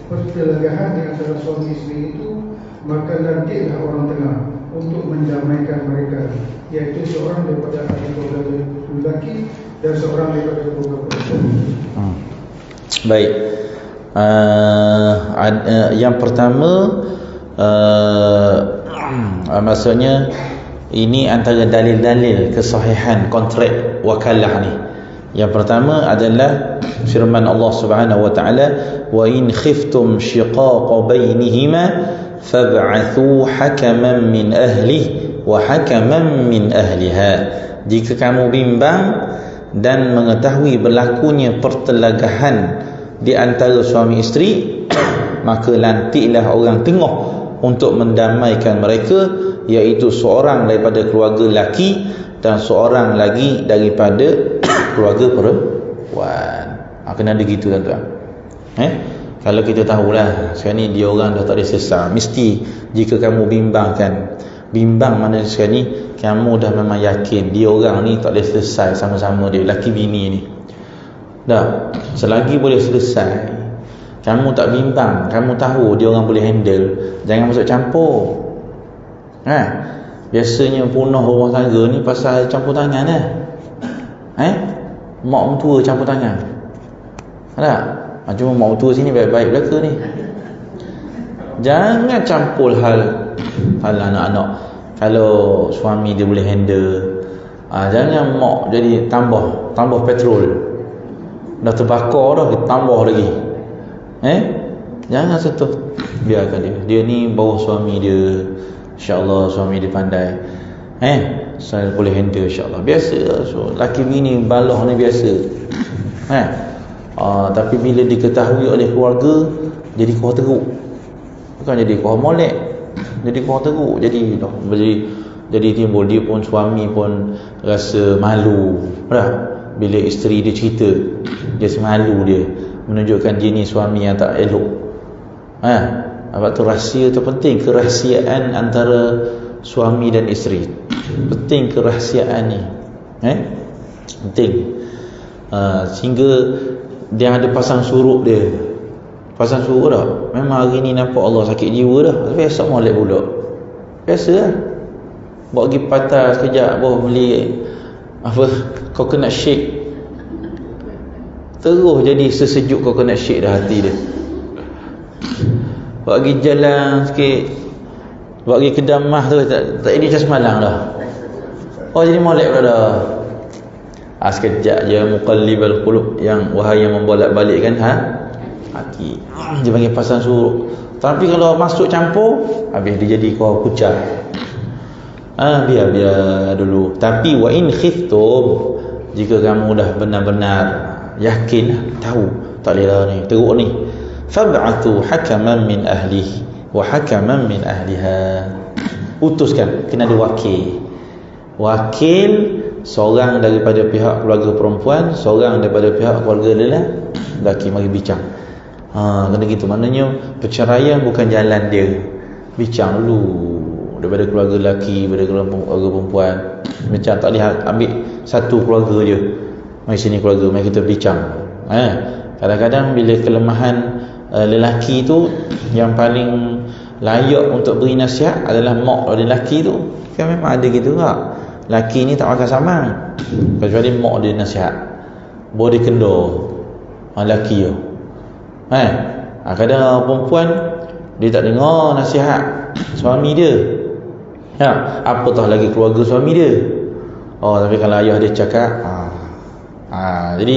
[SPEAKER 2] pertelagahan di antara suami isteri itu, maka lantiklah orang tengah untuk mendamaikan mereka, iaitu seorang daripada ahli keluarga lelaki dan seorang daripada keluarga perempuan.
[SPEAKER 1] Baik. Yang pertama, maksudnya ini antara dalil-dalil kesahihan kontrak wakalah ni. Yang pertama adalah firman Allah Subhanahu wa taala, wa in khiftum shiqaqa bainihima fab'athu hakaman min ahlihi wa hakaman min ahliha. Jika kamu bimbang dan mengetahui berlakunya pertelagahan di antara suami isteri, maka lantiklah orang tengah untuk mendamaikan mereka, iaitu seorang daripada keluarga lelaki dan seorang lagi daripada keluarga perempuan. Kena ada gitu tuan-tuan. Kalau kita tahulah sekarang ni dia orang dah tak ada sesat, mesti jika kamu bimbang mana sekarang ni kamu dah memang yakin dia orang ni tak boleh selesai sama-sama dia laki bini ni. Dah, selagi boleh selesai, kamu tak bimbang, kamu tahu dia orang boleh handle, jangan masuk campur. Biasanya punah rumah tangga ni pasal campur tangan lah. Mak mentua campur tangan. Tak? Cuma mak mentua sini baik-baik belaka ni. Jangan campur hal anak-anak. Kalau suami dia boleh handle, jangan mak jadi tambah petrol. Dah terbakar dah, tambah lagi. Jangan sentuh. Biarkan dia ni bawa suami dia. InsyaAllah suami dia pandai. Saya boleh handle insyaAllah. Biasa. So, laki bini balah ni biasa. Tapi bila diketahui oleh keluarga, jadi kuah teruk. Bukan jadi kuah molek, jadi kuah teruk. Jadi timbul dia pun, suami pun rasa malu. Bila isteri dia cerita, dia semalu dia, menunjukkan dia ni suami yang tak elok. Sebab tu rahsia tu penting. Kerahsiaan antara suami dan isteri penting, kerahsiaan ni penting. Sehingga dia ada pasang surut dia. Pasang surut dah. Memang hari ni nampak Allah sakit jiwa dah. Biasa molek pula. Biasa lah. Bawa pergi patah sekejap, bawa beli coconut shake. Terus jadi sesejuk coconut shake dah hati dia. Bawa pergi jalan sikit, bawa pergi kedai mah tu, tak jadi macam semalam dah. Oh, jadi molek pula dah. Sekejap je muqallibal qulub, yang wahai yang membolak-balikkan hati. Dia panggil pasang surut. Tapi kalau masuk campur, habis dia jadi kau pucat. Biar dulu. Tapi wa in khiftum, jika kamu dah benar-benar yakin, tahu tak boleh lah ni, teruk ni, fab'athu hakaman min ahlihi wa hakaman min ahliha. Utuskan, kena ada wakil, seorang daripada pihak keluarga perempuan, seorang daripada pihak keluarga lelaki, mari bincang. Kena gitu. Maknanya perceraian bukan jalan dia. Bincang dulu daripada keluarga lelaki, daripada keluarga perempuan. Macam tak boleh ambil satu keluarga je, mari sini keluarga, mari kita bincang. Kadang-kadang bila kelemahan lelaki tu, yang paling layak untuk beri nasihat adalah mak lelaki tu. Kan memang ada gitu tak? Lelaki ni tak makan samang, kecuali mak dia nasihat, boleh kendor lelaki tu. Kadang perempuan dia tak dengar nasihat suami dia, apatah lagi keluarga suami dia. Tapi kalau ayah dia cakap, jadi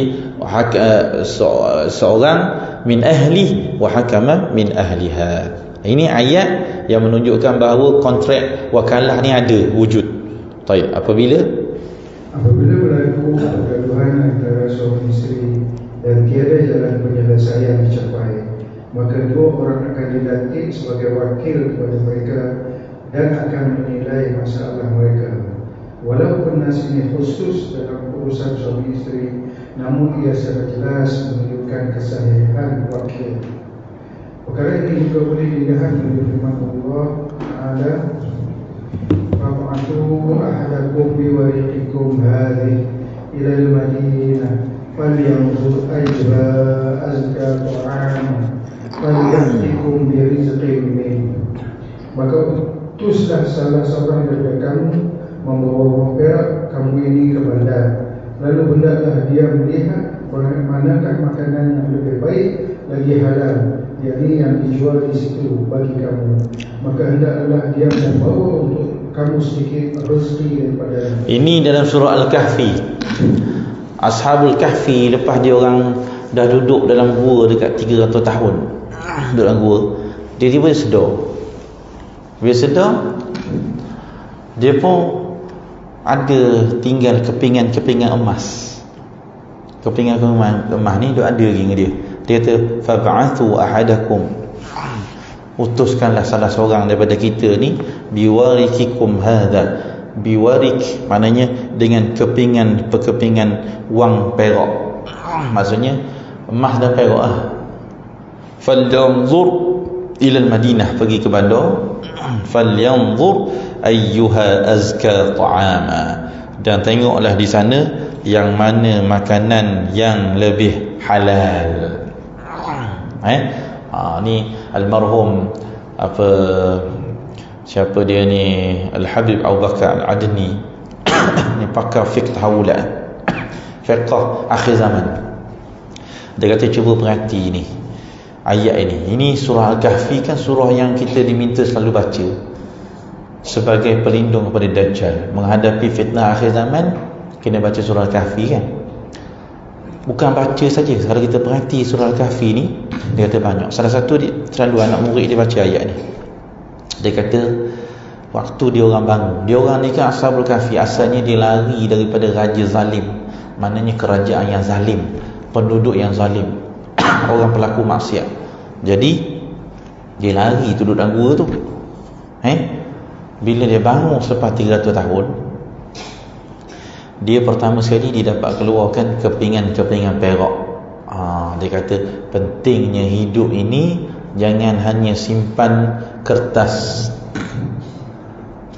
[SPEAKER 1] seorang min ahli wa hakama min ahliha. Ini ayat yang menunjukkan bahawa kontrak wakalah ni ada wujud. Baik, apabila
[SPEAKER 2] berlaku pergaduhan antara suami isteri dan tiada jalan penyelesaian dicapai, maka dua orang akan dilantik sebagai wakil kepada mereka dan akan menilai masalah mereka. Walaupun nas ini khusus dalam urusan suami isteri, namun ia secara jelas menunjukkan kesahihan wakil. Perkara ini juga boleh dilihat dari firman Allah Ta'ala, fab'athu ahadakum biwariqikum hadhihi ila al-Madinah falyanzur ayyuha azka ta'ama falyatikum birizqin min. Maka utuslah salah seorang daripada kamu membawa perak kamu ini ke bandar, lalu hendaklah dia melihat manakah makanan yang lebih baik lagi halal, yakni yang dijual di situ bagi kamu, maka hendaklah dia membawa untuk kamu sedikit rezeki daripada. Ini
[SPEAKER 1] dalam surah Al-Kahfi. Ashabul Kahfi, lepas dia orang dah duduk dalam gua dekat 300 tahun duduk dalam gua, dia tiba sedar. Bila sedar, dia pun ada tinggal kepingan emas. Kepingan emas ni dia ada lagi dengan dia. Dia kata fab'athu ahadakum, utuskanlah salah seorang daripada kita ni, biwarikikum hadha. Biwarik maknanya dengan kepingan wang perak, maksudnya emas dan perak lah. Falyanzur ila al-Madinah, pergi ke bandar. Falyanzur ayyuha azka ta'ama, dan tengoklah di sana yang mana makanan yang lebih halal. Ni almarhum siapa dia ni, Al-Habib Abu Bakar Al-Adni ni pakar fiqh tahawulan, fiqh akhir zaman. Dia kata cuba perhati ni ayat ini surah Al-Kahfi kan surah yang kita diminta selalu baca sebagai pelindung kepada Dajjal. Menghadapi fitnah akhir zaman, kena baca surah Al-Kahfi kan. Bukan baca saja, kalau kita perhati surah Al-Kahfi ni, dia kata banyak. Salah satu selalu anak murid dia baca ayat ni. Dia kata waktu dia orang bangun, dia orang ni kan Ashabul Kahfi, asalnya dia lari daripada raja zalim, maknanya kerajaan yang zalim, penduduk yang zalim, orang pelaku maksiat. Jadi dia lari duduk dalam gua tu. Bila dia bangun selepas 300 tahun, dia pertama sekali dia dapat keluarkan kepingan perak. Dia kata pentingnya hidup ini jangan hanya simpan kertas,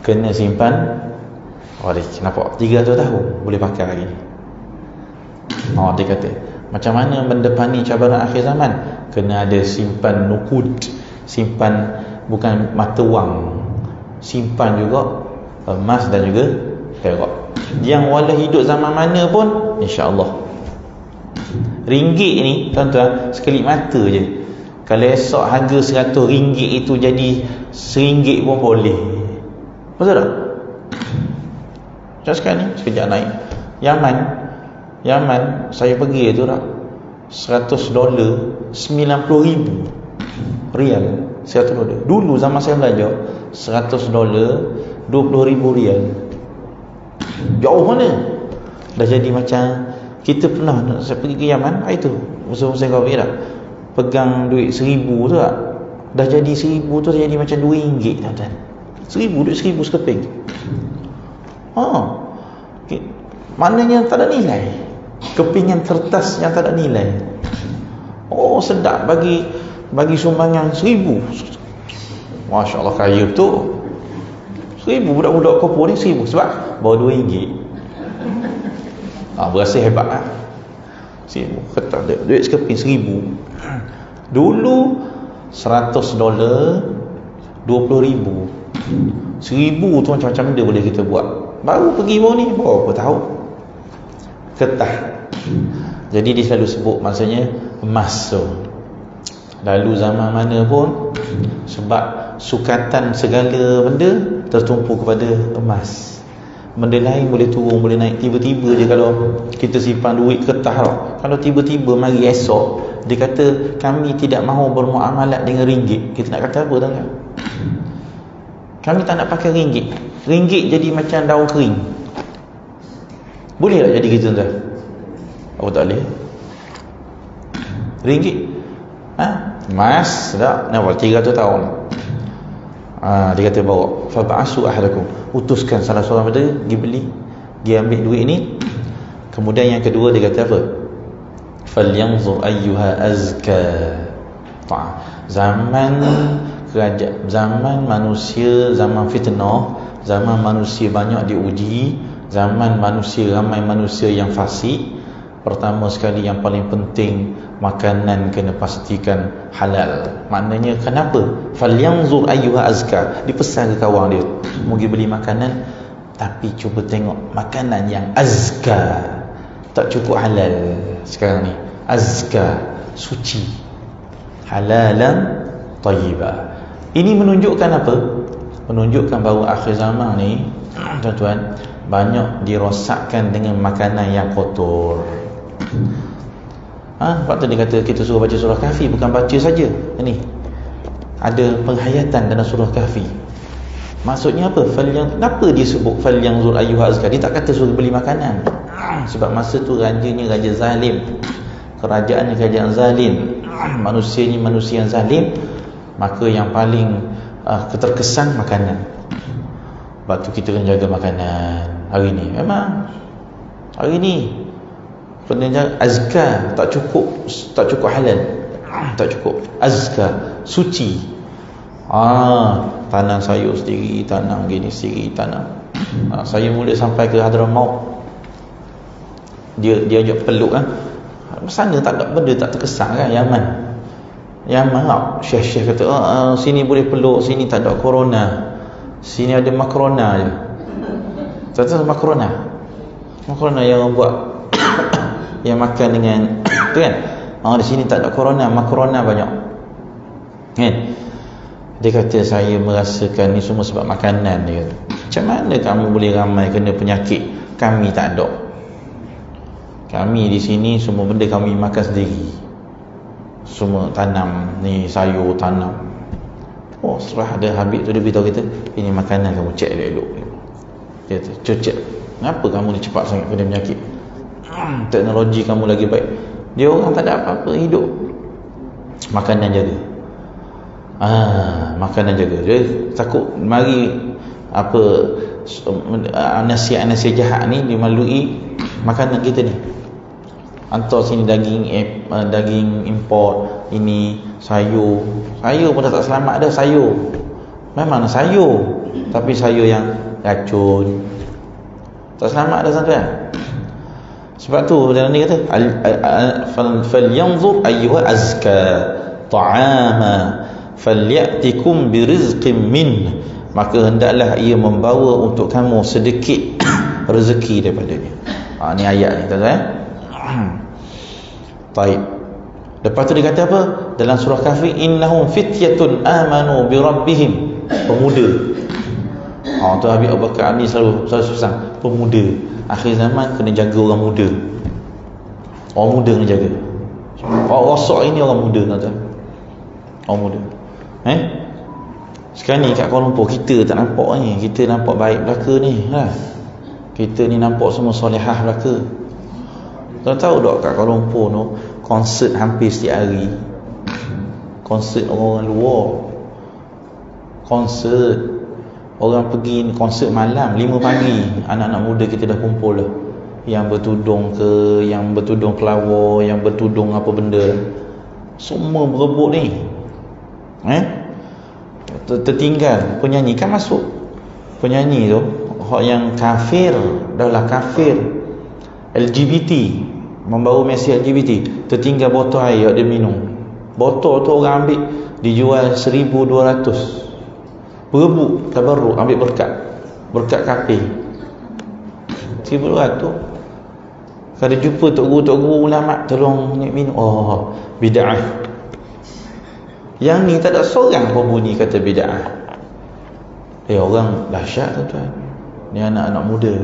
[SPEAKER 1] kena simpan. Nampak 300 tahun boleh pakai lagi. Dia kata Macam mana mendepani cabaran akhir zaman? Kena ada simpan nukud, simpan bukan mata wang, simpan juga emas dan juga perak. Yang walau hidup zaman mana pun, insya-Allah. Ringgit ni tuan-tuan, sekelip mata je. Kalau esok harga RM100 itu jadi RM1 pun boleh. Betul tak? Macam sekarang ni, sekejap naik. Yaman saya pergi tu tak, $100 $90,000 $100. Dulu zaman saya belajar $100 $20,000. Jauh mana? Dah jadi macam kita pernah, saya pergi ke Yaman itu musim-musim Covid tak, pegang duit 1,000 tu tak, dah jadi 1,000 tu dah jadi macam RM2 tuan-tuan. 1,000, duit 1,000 sekeping. Maknanya tak ada nilai. Kepingan kertas yang tak ada nilai. Oh sedap, bagi sumbangan 1,000. Masya Allah, kaya tu. 1,000 budak-budak kopo ni 1,000 sebab bawa RM2. Berasa hebat lah. 1,000 kertas, duit sekeping 1,000. Dulu $100 $20,000. 1,000 tu macam-macam benda boleh kita buat. Baru pergi baru ni, berapa tahu kertas. Jadi dia selalu sebut maksudnya emas tu. Lalu zaman mana pun, sebab sukatan segala benda tertumpu kepada emas. Benda lain boleh turun, boleh naik. Tiba-tiba je kalau kita simpan duit kertas tau, kalau tiba-tiba mari esok dia kata kami tidak mahu bermuamalat dengan ringgit, kita nak kata apa tuan-tuan? Kami tak nak pakai ringgit. Ringgit jadi macam daun kering. Boleh tak jadi gitu tuan? Apa tak boleh? Ringgit emas tak? Nampak 300 tahun. Dia kata bawa fab'asu ahadakum, utuskan salah seorang pada pergi beli, dia ambil duit ni. Kemudian yang kedua dia kata apa? Falyanzur ayyuha azka. Zaman kerajaan, zaman manusia, zaman fitnah, zaman manusia banyak diuji, zaman manusia ramai manusia yang fasik. Pertama sekali yang paling penting, makanan kena pastikan halal. Maknanya kenapa? Falyanzur ayyuha azka. Dipesan ke kawan dia, pergi beli makanan, tapi cuba tengok makanan yang azka. Tak cukup halal sekarang ni. Azka, suci, halalan tayyibah. Ini menunjukkan apa? Menunjukkan bahawa akhir zaman ni tuan-tuan, banyak dirosakkan dengan makanan yang kotor. Sebab tu dia kata kita suruh baca surah Kahfi, bukan baca saja. Ini ada penghayatan dalam surah Kahfi. Maksudnya apa? Kenapa dia sebut falyanzur ayyuha azka? Dia tak kata suruh beli makanan. Sebab masa tu rajanya raja zalim, kerajaannya kerajaan zalim, manusianya manusia yang zalim. Maka yang paling keterkesan makanan. Sebab tu kita kena jaga makanan hari ni. Memang hari ni kena jaga azka. Tak cukup halal, tak cukup. Azka, suci. Tanam sayur sendiri, tanam gini sendiri, tanam. Saya mula sampai ke Hadramaut, dia ajak peluk kan. Sana tak ada benda tak terkesan kan. Yaman tak, syekh-syekh kata sini boleh peluk, sini tak ada corona, sini ada makrona je. Tak makrona yang buat yang makan dengan tu kan. Di sini tak ada corona, makrona banyak kan. Dia kata saya merasakan ni semua sebab makanan. Dia kata, macam mana kamu boleh ramai kena penyakit? Kami tak ada. Kami di sini semua benda kami makan sendiri. Semua tanam ni, sayur tanam. Setelah ada Habib tu dia beritahu kita, ini makanan kamu cek elok-elok. Dia kata, cek. Kenapa kamu ni cepat sangat kena penyakit? Teknologi kamu lagi baik. Dia orang tak ada apa-apa hidup. Makanan jaga. Makanan jaga. Dia takut mari nasihat-nasihat jahat ni dilalui makanan kita ni. Hantar sini daging import, ini sayur pun tak selamat dah. Sayur memang sayur, tapi sayur yang racun, tak selamat dah tuan-tuan. Sebab tu dalam ni kata falyanzur ayyuha azka ta'ama falyatikum birizqin min, maka hendaklah ia membawa untuk kamu sedikit rezeki daripadanya. Ni ayat ni tuan-tuan. Baik. Lepas tu dia kata apa? Dalam surah Kahfi, innahum fityatun amanu bi rabbihim, pemuda. Tu Habib Abu Bakar ni selalu susah, pemuda. Akhir zaman kena jaga orang muda. Orang muda kena jaga. Orang rosak ini orang muda, tuan-tuan. Orang muda. Sekarang ni kat Kuala Lumpur kita tak nampak ni, kita nampak baik belaka ni lah. Kita ni nampak semua solehah belaka. Tuan tahu tak kat Kuala Lumpur tu konsert hampir setiap hari. Konsert orang-orang luar. Konsert orang pergi konsert malam 5 pagi, anak-anak muda kita dah kumpul lah. Yang bertudung ke, yang bertudung kelawar, yang bertudung apa benda, semua berebut ni. Tertinggal penyanyi kan masuk. Penyanyi tu yang kafir, dah kafir, LGBT, membawa mesej LGBT, tertinggal botol air dia minum. Botol tu orang ambil dijual 1,200. Berebut tabarruk, ambil berkat kafir 1,200. Kalau jumpa tok guru ulama, tolong ni minum, bid'ah. Yang ni tak ada seorang pun bunyi kata bid'ah. Orang dahsyat tuan-tuan. Ni anak-anak muda.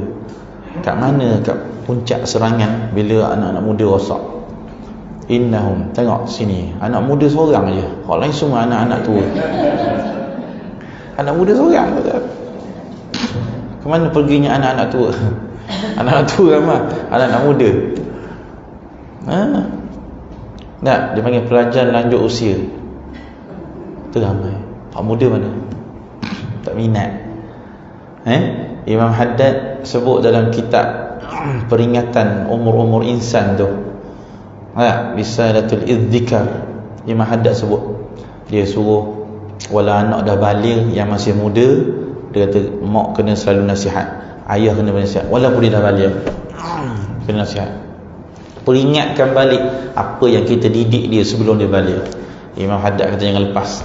[SPEAKER 1] Kat mana kat puncak serangan bila anak-anak muda rosak. Innahum, tengok sini, anak muda seorang je, hak lain semua anak-anak tua. Anak muda seorang tuan. Ke mana perginya anak-anak tua? Anak-anak tua ramai, anak-anak muda. Tak, dia panggil pelajar lanjut usia. Tu ramai. Pak muda mana? Tak minat. Imam Haddad sebut dalam kitab peringatan umur-umur insan tu, Risalatul Idzikar, Imam Haddad sebut, dia suruh wala anak dah baligh yang masih muda, dia kata mak kena selalu nasihat, ayah kena nasihat walaupun dia dah baligh, kena nasihat, peringatkan balik apa yang kita didik dia sebelum dia baligh. Imam Haddad kata jangan lepas.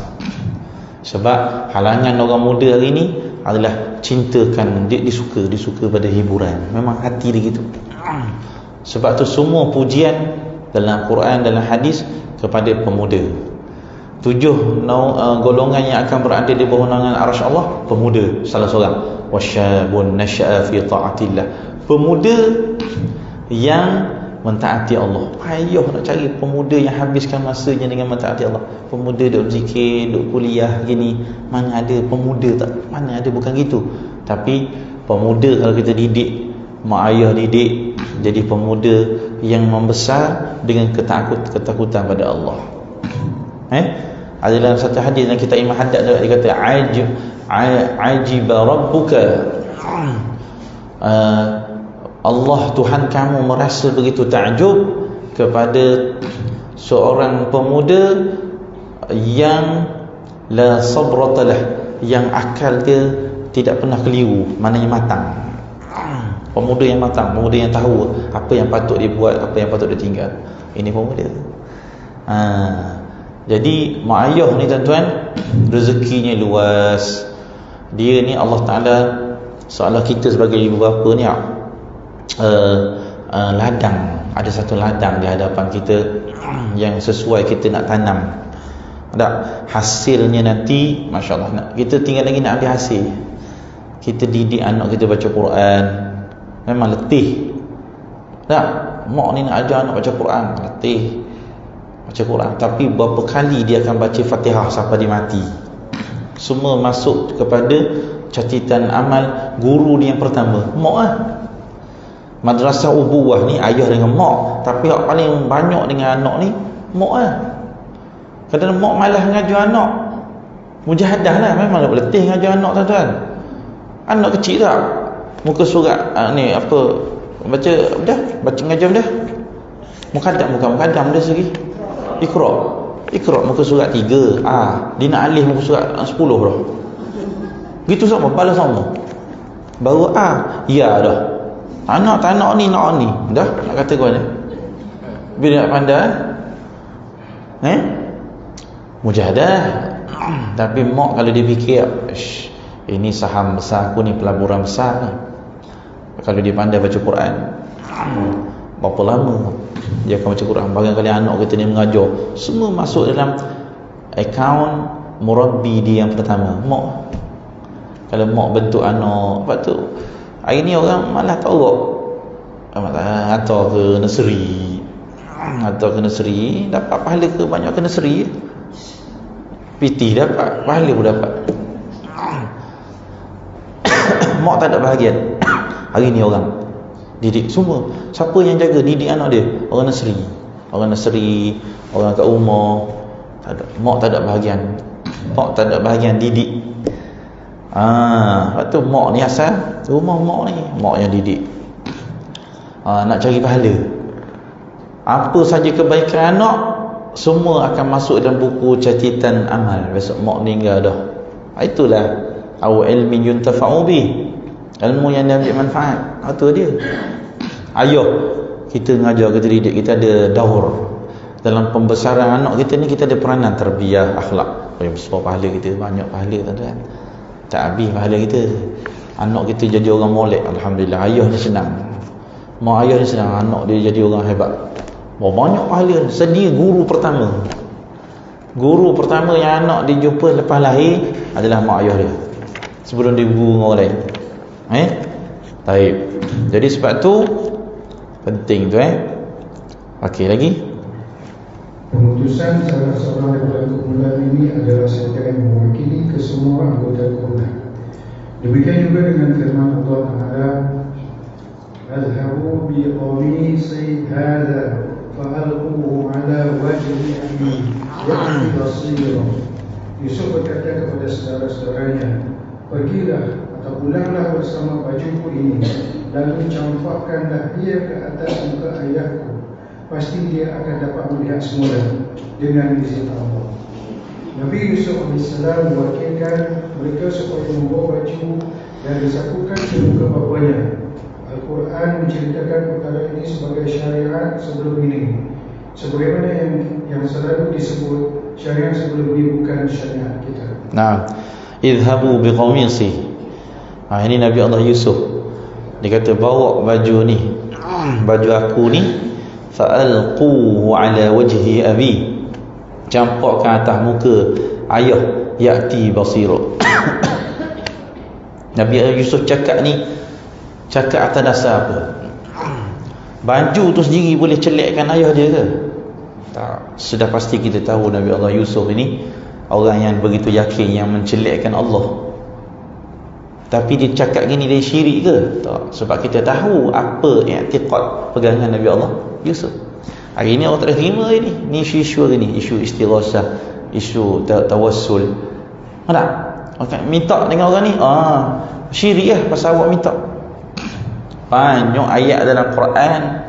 [SPEAKER 1] Sebab halangan orang muda hari ni adalah cintakan, dia suka pada hiburan. Memang hati dia gitu. Sebab tu semua pujian dalam Quran, dalam hadis kepada pemuda. 7 golongan yang akan berada di bawah naungan arsy Allah, pemuda salah seorang. Wasyabun nasya'a fi ta'atillah, pemuda yang mentaati Allah. Payah nak cari pemuda yang habiskan masanya dengan mentaati Allah. Pemuda duk zikir, duk kuliah gini, mana ada pemuda tak? Mana ada, bukan gitu. Tapi pemuda kalau kita didik, mak ayah didik, jadi pemuda yang membesar dengan ketakutan pada Allah. Ada dalam satu hadis yang kita Imam Haddad dia kata ajiba rabbuka, Allah Tuhan kamu merasa begitu takjub kepada seorang pemuda yang la sabratalah, yang akal dia tidak pernah keliru, maknanya matang. Pemuda yang matang, pemuda yang tahu apa yang patut dia buat, apa yang patut dia tinggal. Ini pemuda. Jadi mak ayah ni tuan-tuan, rezekinya luas. Dia ni Allah Ta'ala, seolah kita sebagai ibu bapa ni ladang, ada satu ladang di hadapan kita yang sesuai kita nak tanam. Tak, hasilnya nanti Masya Allah, kita tinggal lagi nak ambil hasil. Kita didik anak kita baca Quran, memang letih. Tak, mak ni nak ajar anak baca Quran, letih baca Quran. Tapi berapa kali dia akan baca Fatihah sampai dia mati. Semua masuk kepada catatan amal guru ni yang pertama, mak lah. Madrasah ubuwah ni ayah dengan mak, tapi yang paling banyak dengan anak ni mak lah. Kadang-kadang mak malah ngajar anak, mujahadah lah, memang letih ngajar anak tuan-tuan. Anak kecil tak, muka surat ni apa, baca dah, baca ngajar dah, mukadam dah segi Iqra muka surat 3, dia nak alih muka surat 10 dah. Gitu sama, balas sama. Baru ya dah. Anak tak nak ni, nak ni. Dah nak kata kau ni. Bila nak pandai mujahadah. Tapi mak kalau dia fikir, ini saham besar aku ni, pelaburan besar ni. Kalau dia pandai baca Quran, berapa lama dia akan baca Quran. Barangkali anak kita ni mengajar, semua masuk dalam akaun murabbi dia yang pertama, mak. Kalau mak bentuk anak, lepas tu hari ni orang malah tahu atau ke nursery, dapat pahala ke banyak ke nursery, PT dapat, pahala pun dapat. Mak tak ada bahagian. Hari ni orang didik semua. Siapa yang jaga didik anak dia? Orang nursery, orang kat rumah. Tak ada. Mak tak ada bahagian. Mak tak ada bahagian didik. Lepas tu mak ni asal rumah mak ni, mak yang didik. Nak cari pahala. Apa saja kebaikan anak, semua akan masuk dalam buku catatan amal. Besok mak meninggal dah. Itulah au ilmin yuntafa'u bih, ilmu yang diambil manfaat. Itu dia. Ayuh kita mengajar, kita didik, kita ada daur dalam pembesaran anak kita ni. Kita ada peranan tarbiyah akhlak. Besar pahala kita, banyak pahala tuan-tuan. Tak habis pahala kita. Anak kita jadi orang molek, alhamdulillah. Ayuh ni senang, mak ayuh ni senang, anak dia jadi orang hebat. Banyak pahala. Sedia guru pertama yang anak dia jumpa lepas lahir adalah mak ayah dia, sebelum dia guru dengan orang lain. Baik. Jadi sebab tu penting tu. Okey lagi.
[SPEAKER 2] Pengutusan salah seorang daripada kumpulan ini adalah serta yang mewakili kesemua anggota kumpulan. Demikian juga dengan firman Allah Taala, "Adhabu bi qamisi hadha fa'alquhu ala wajhi abi ya'ti basira." Yusuf berkata kepada saudara-saudaranya, "Pergilah atau pulanglah bersama bajuku ini, lalu campakkanlah dia ke atas muka ayahku. Pasti dia akan dapat melihat semula dengan izin Allah." Nabi Yusuf AS mewakilkan mereka supaya membawa baju dan disapukan ke muka bapanya. Al-Quran menceritakan perkara ini sebagai syariat sebelum ini, sebagaimana yang selalu disebut syariat sebelum ini bukan syariat kita.
[SPEAKER 1] Idhabu biqamisi. Ini Nabi Allah Yusuf. Dia kata bawa baju ni, baju aku ni, fa'alquhu ala wajhi abi, campakkan atas muka ayah, ya'ti basira. Nabi Allah Yusuf cakap ni, cakap atas dasar apa? Baju tu sendiri boleh celekkan ayah dia ke? Tak. Sudah pasti kita tahu Nabi Allah Yusuf ini orang yang begitu yakin, yang mencelekkan Allah. Tapi dia cakap gini, dia syirik ke? Tak. Sebab kita tahu apa i'tiqad pegangan Nabi Allah Yusuf. Hari ni orang tak terima ini. Ni isu-isu ni, isu istighasah, isu tawassul. Ada? Okay, minta dengan orang ni, syirik lah pasal awak minta. Banyak ayat dalam Quran,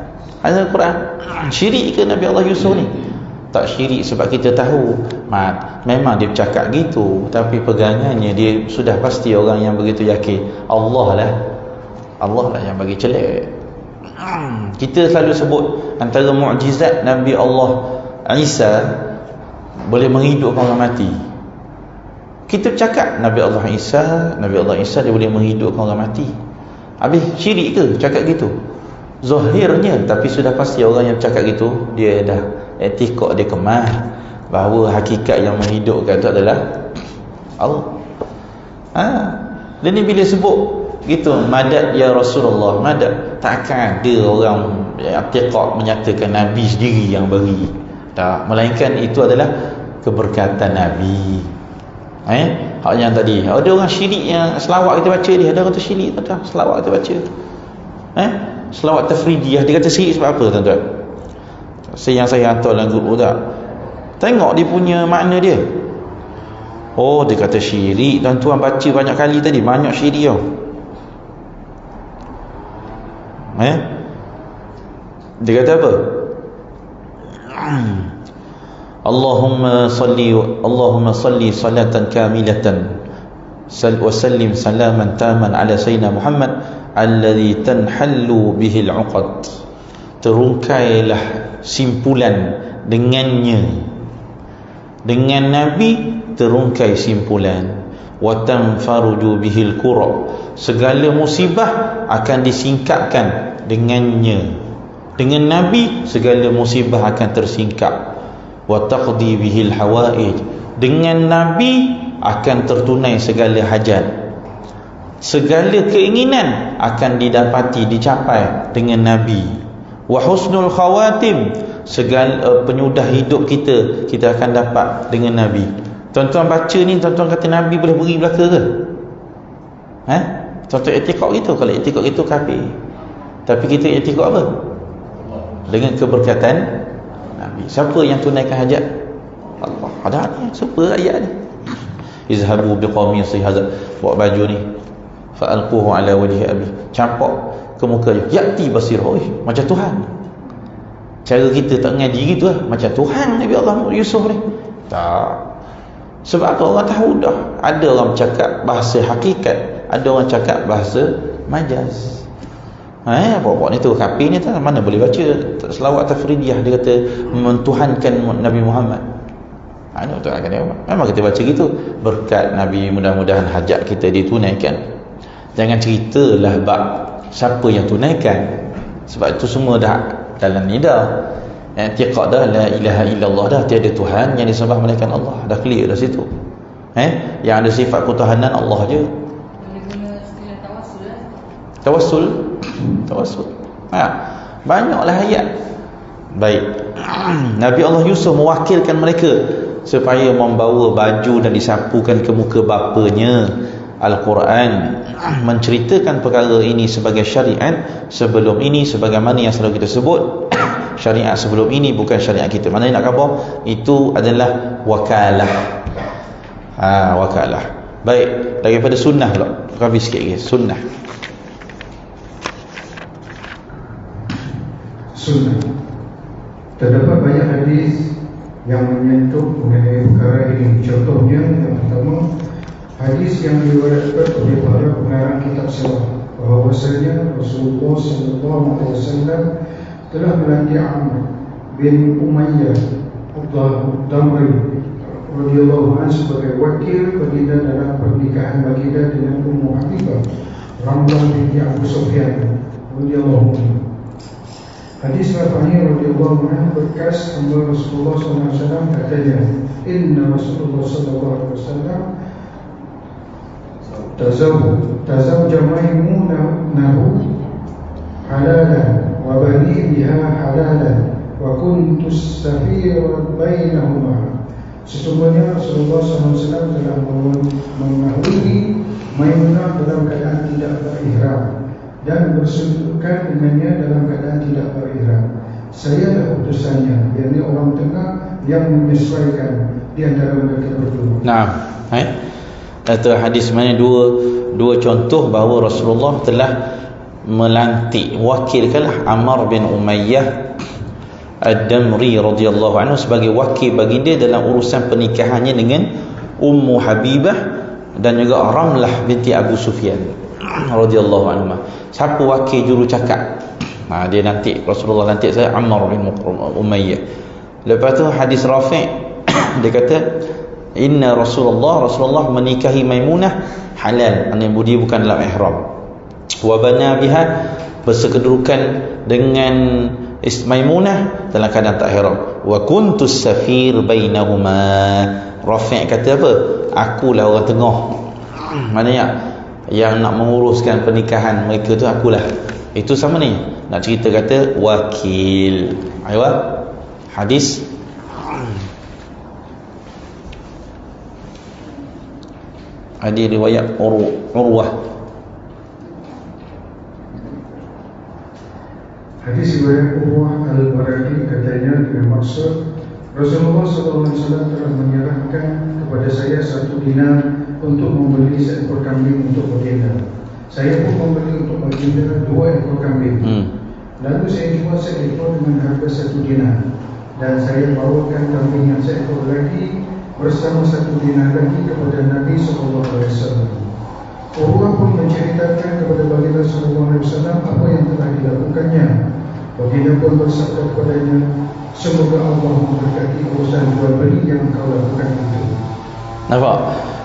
[SPEAKER 1] syirik ke Nabi Allah Yusuf ni? Tak syirik sebab kita tahu memang dia bercakap gitu, tapi pegangannya dia sudah pasti orang yang begitu yakin Allah lah yang bagi celek. Kita selalu sebut antara mukjizat Nabi Allah Isa boleh menghidupkan orang mati. Kita cakap Nabi Allah Isa dia boleh menghidupkan orang mati. Habis syirik ke cakap gitu? Zahirnya, tapi sudah pasti orang yang cakap gitu dia dah etikad dia kemah bahawa hakikat yang menghidupkan itu adalah Allah. Dan ni bila sebut gitu, madad ya Rasulullah, madad, takkan ada orang etikad menyatakan Nabi sendiri yang beri. Tak, melainkan itu adalah keberkatan Nabi. Hak yang tadi ada orang syirik yang selawat kita baca dia, ada orang tu syirik tak selawat kita baca. Selawat tafridiyah, dia kata syirik sebab apa tuan-tuan? Yang saya hantar dalam grup tak, tengok dia punya makna dia. Dia kata syirik, tuan-tuan baca banyak kali tadi, banyak syirik tau. Dia kata apa? Allahumma salli salatan kamilatan wa sallim salaman taman ala sayyidina Muhammad alladhi tanhallu bihil 'uqad, terungkailah simpulan dengannya. Dengan Nabi terungkai simpulan. Wa tanfaruju bihil qura, segala musibah akan disingkapkan dengannya. Dengan Nabi segala musibah akan tersingkap. Wa taqdi bihil hawaij, dengan Nabi akan tertunai segala hajat. Segala keinginan akan didapati, dicapai dengan Nabi. Wa husnul khawatim, segala penyudah hidup kita akan dapat dengan Nabi. Tuan-tuan baca ni, tuan-tuan kata Nabi boleh beri belaka ke? Tuan-tuan i'tiqad gitu. Kalau i'tiqad itu kafir. Tapi kita i'tiqad apa? Dengan keberkatan Nabi. Siapa yang tunaikan hajat? Allah. Ada ni, super ayat ni. Izhabu biqamisi hadza, bawa baju ni, fa'alquhu ala wajhi abi, campak ke muka dia, yati basirah. Macam Tuhan. Cara kita tak ngaji gitu lah. Macam Tuhan Nabi Allah Yusuf ni. Tak. Sebab apa? Orang tahu dah. Ada orang bercakap bahasa hakikat, ada orang cakap bahasa majaz. Bawa-bawa ni tu kafir ni tak, mana boleh baca selawat tafridiyah dia kata mentuhankan Nabi Muhammad. Ini betul kan dia. Memang kita baca gitu. Berkat Nabi, mudah-mudahan hajat kita ditunaikan. Jangan ceritalah bab siapa yang tunaikan. Sebab itu semua dah dalam ni dah. I'tiqad dah, la ilaha illallah dah, tiada Tuhan yang disembah melainkan Allah. Dah clear dah situ. Yang ada sifat ketuhanan Allah je. Tawassul. Banyaklah ayat. Baik. Nabi Allah Yusuf mewakilkan mereka supaya membawa baju dan disapukan ke muka bapanya. Al-Quran menceritakan perkara ini sebagai syariat sebelum ini, sebagaimana yang selalu kita sebut, syariat sebelum ini bukan syariat kita. Mana nak khabar? Itu adalah wakalah. Wakalah. Baik, daripada sunnah pula. Habis sikit lagi. Sunnah.
[SPEAKER 2] Terdapat banyak hadis yang menyentuh mengenai perkara ini. Contohnya, yang pertama, hadis yang diriwayatkan oleh para pengarang kitab sirah bahawasanya Rasulullah SAW telah melantik Amr bin Umayyah Ad-Damri radhiyallahu anhu sebagai wakil baginda dalam pernikahan baginda dengan Ummu Habibah Ramlah binti Abu Sufyan radhiyallahu anhu. Hadis Rafani radhiyallahu anhu berkas hamba Rasulullah SAW katanya, inna Rasulullah SAW tazawwaja Maimunah halalan wa bani biha halalan wa kuntu as-safira bainahuma. Sesungguhnya Rasulullah SAW telah mengahuli Maimunah dalam keadaan tidak berihram dan bersekutukan dengannya dalam keadaan tidak berihram. Saya adalah utusannya, yakni orang tengah yang menyesuaikan di antara mereka berdua.
[SPEAKER 1] Nah, atau hadis mana dua contoh bahawa Rasulullah telah melantik, wakilkanlah Ammar bin Umayyah Ad-Damri radhiyallahu anhu sebagai wakil baginda dalam urusan pernikahannya dengan Ummu Habibah dan juga Ramlah binti Abu Sufyan radhiyallahu anhu. Siapa wakil juru cakap? Dia nanti Rasulullah lantik saya Ammar bin Umayyah. Lepas tu hadis Rafi' dia kata inna Rasulullah menikahi Maimunah halal, dia bukan dalam ihram. Wa bana biha, bersekedudukan dengan Maimunah dalam keadaan tak ihram. Wa kuntu safir bainahuma. Rafi' kata apa? Akulah orang tengah. Maknanya yang nak menguruskan pernikahan mereka tu akulah. Itu sama ni. Nak cerita kata wakil. Aywa hadis ada riwayat Urwah.
[SPEAKER 2] Hadis riwayat Urwah Al-Baraki katanya dengan maksud Rasulullah SAW telah menyerahkan kepada saya 1 dinar untuk membeli seekor kambing untuk baginda. Saya pun membeli untuk baginda 2 ekor kambing. Lalu saya jual seekor dengan harga 1 dinar dan saya bawakan kambing yang seekor lagi bersama 1 dinar lagi kepada Nabi SAW. Urwah pun menceritakan kepada baginda sallallahu alaihi wasallam apa yang telah dilakukannya. Baginda pun bersabda kepadanya, semoga Allah memberkati urusan jual beli yang kau lakukan itu.
[SPEAKER 1] Nampak?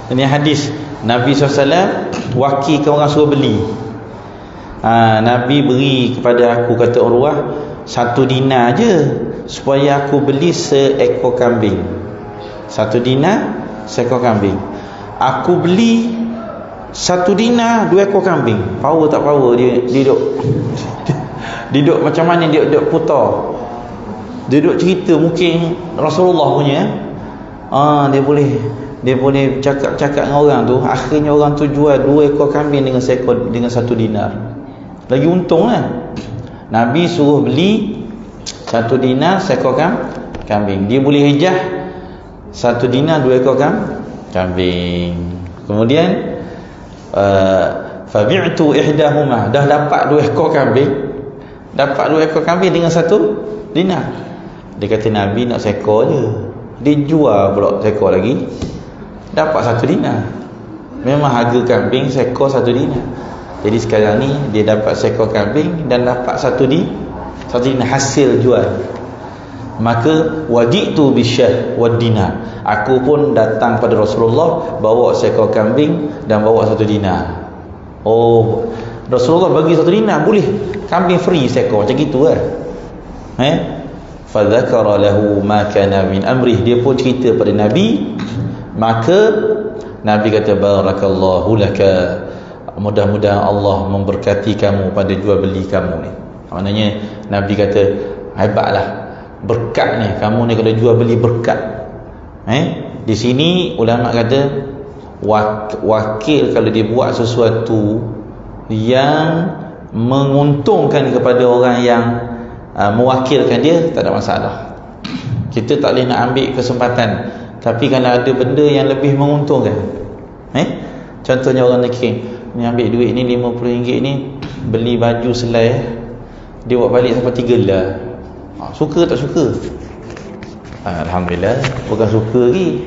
[SPEAKER 1] Ini hadis Nabi SAW wakilkan orang suruh beli. Nabi beri kepada aku, kata Urwah, 1 dinar je supaya aku beli seekor kambing. 1 dinar seekor kambing. Aku beli 1 dinar 2 ekor kambing. Power tak power dia duduk macam mana dia duduk putar. Dia duduk cerita mungkin Rasulullah punya. Dia boleh cakap-cakap dengan orang tu. Akhirnya orang tu jual 2 ekor kambing dengan 1 dinar. Lagi untung lah. Nabi suruh beli 1 dinar seekor kambing. Dia boleh hijah 1 dinar 2 ekor kambing. Kemudian fabi'tu ihdahuma, dah dapat 2 ekor kambing. Dapat 2 ekor kambing dengan 1 dinar. Dia kata Nabi nak seekor je. Dia jual pula seekor lagi, dapat 1 dinar. Memang harga kambing seekor 1 dinar. Jadi sekarang ni dia dapat seekor kambing dan dapat 1 dinar hasil jual. Maka wajitu bisyah wad dinar, aku pun datang pada Rasulullah bawa seekor kambing dan bawa 1 dinar. Oh, Rasulullah bagi 1 dinar, boleh kambing free seekor, macam gitu lah. Fa dzakara lahu ma kana min amrih, dia pun cerita pada Nabi. Maka Nabi kata barakallahu laka, mudah-mudahan Allah memberkati kamu pada jual beli kamu ni. Maknanya Nabi kata hebatlah berkat ni, kamu ni kalau jual beli berkat. Di sini ulama kata wakil kalau dia buat sesuatu yang menguntungkan kepada orang yang mewakilkan dia, tak ada masalah. Kita tak boleh nak ambil kesempatan. Tapi kalau ada benda yang lebih menguntungkan, contohnya orang lelaki ni ambil duit ni RM50 ni, beli baju selai, dia buat balik sampai 3 lah. Suka tak suka? Alhamdulillah, bukan suka lagi.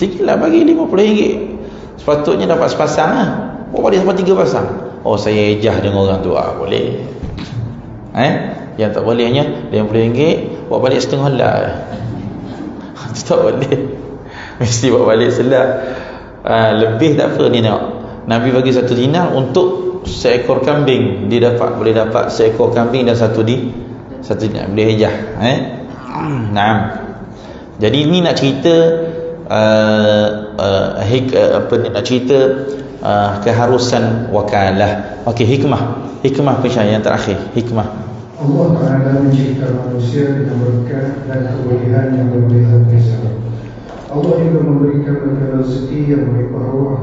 [SPEAKER 1] 3 lah bagi RM50. Sepatutnya dapat sepasang lah, buat balik sampai 3 pasang. Oh, saya ejah dengan orang tu, boleh. Yang tak bolehnya RM50 buat balik setengah lah. Tak boleh, mesti buat balik selah. Lebih tak apa ni nak. Nabi bagi 1 dinar untuk seekor kambing. Dia boleh dapat seekor kambing dan 1 dinar, boleh hijah. Naam. Jadi ini nak cerita nak cerita keharusan wakalah. Okey, hikmah pencahayaan yang terakhir. Hikmah
[SPEAKER 2] Allah Ta'ala menciptakan manusia dengan berkat dan kebolehan yang berbeza-beza. Allah juga memberikan mereka rezeki yang melimpah ruah.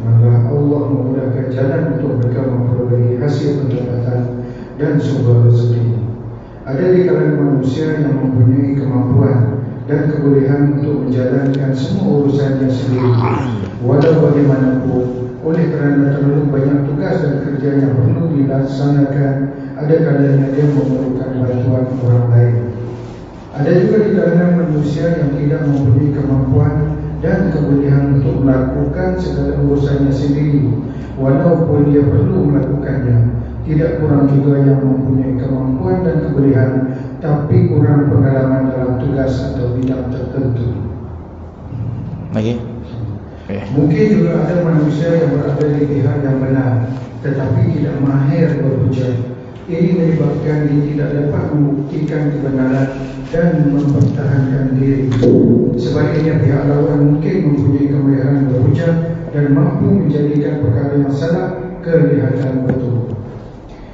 [SPEAKER 2] Maka Allah memudahkan jalan untuk mereka memperoleh hasil pendapatan dan sumber rezeki. Ada di kalangan manusia yang mempunyai kemampuan dan kebolehan untuk menjalankan semua urusannya sendiri, walau bagaimanapun. Oleh kerana terlalu banyak tugas dan kerja yang perlu dilaksanakan, ada kalanya dia memerlukan bantuan orang lain. Ada juga di kalangan manusia yang tidak mempunyai kemampuan dan kebolehan untuk melakukan segala urusannya sendiri, walaupun dia perlu melakukannya. Tidak kurang juga yang mempunyai kemampuan dan kebolehan tapi kurang pengalaman dalam tugas atau bidang tertentu.
[SPEAKER 1] Lagi?
[SPEAKER 2] Mungkin juga ada manusia yang berada di pihak yang benar tetapi tidak mahir berhujah. Ini menyebabkan dia tidak dapat membuktikan kebenaran dan mempertahankan diri. Sebaliknya pihak lawan mungkin mempunyai kemahiran berhujah dan mampu menjadikan perkara yang salah kelihatan betul.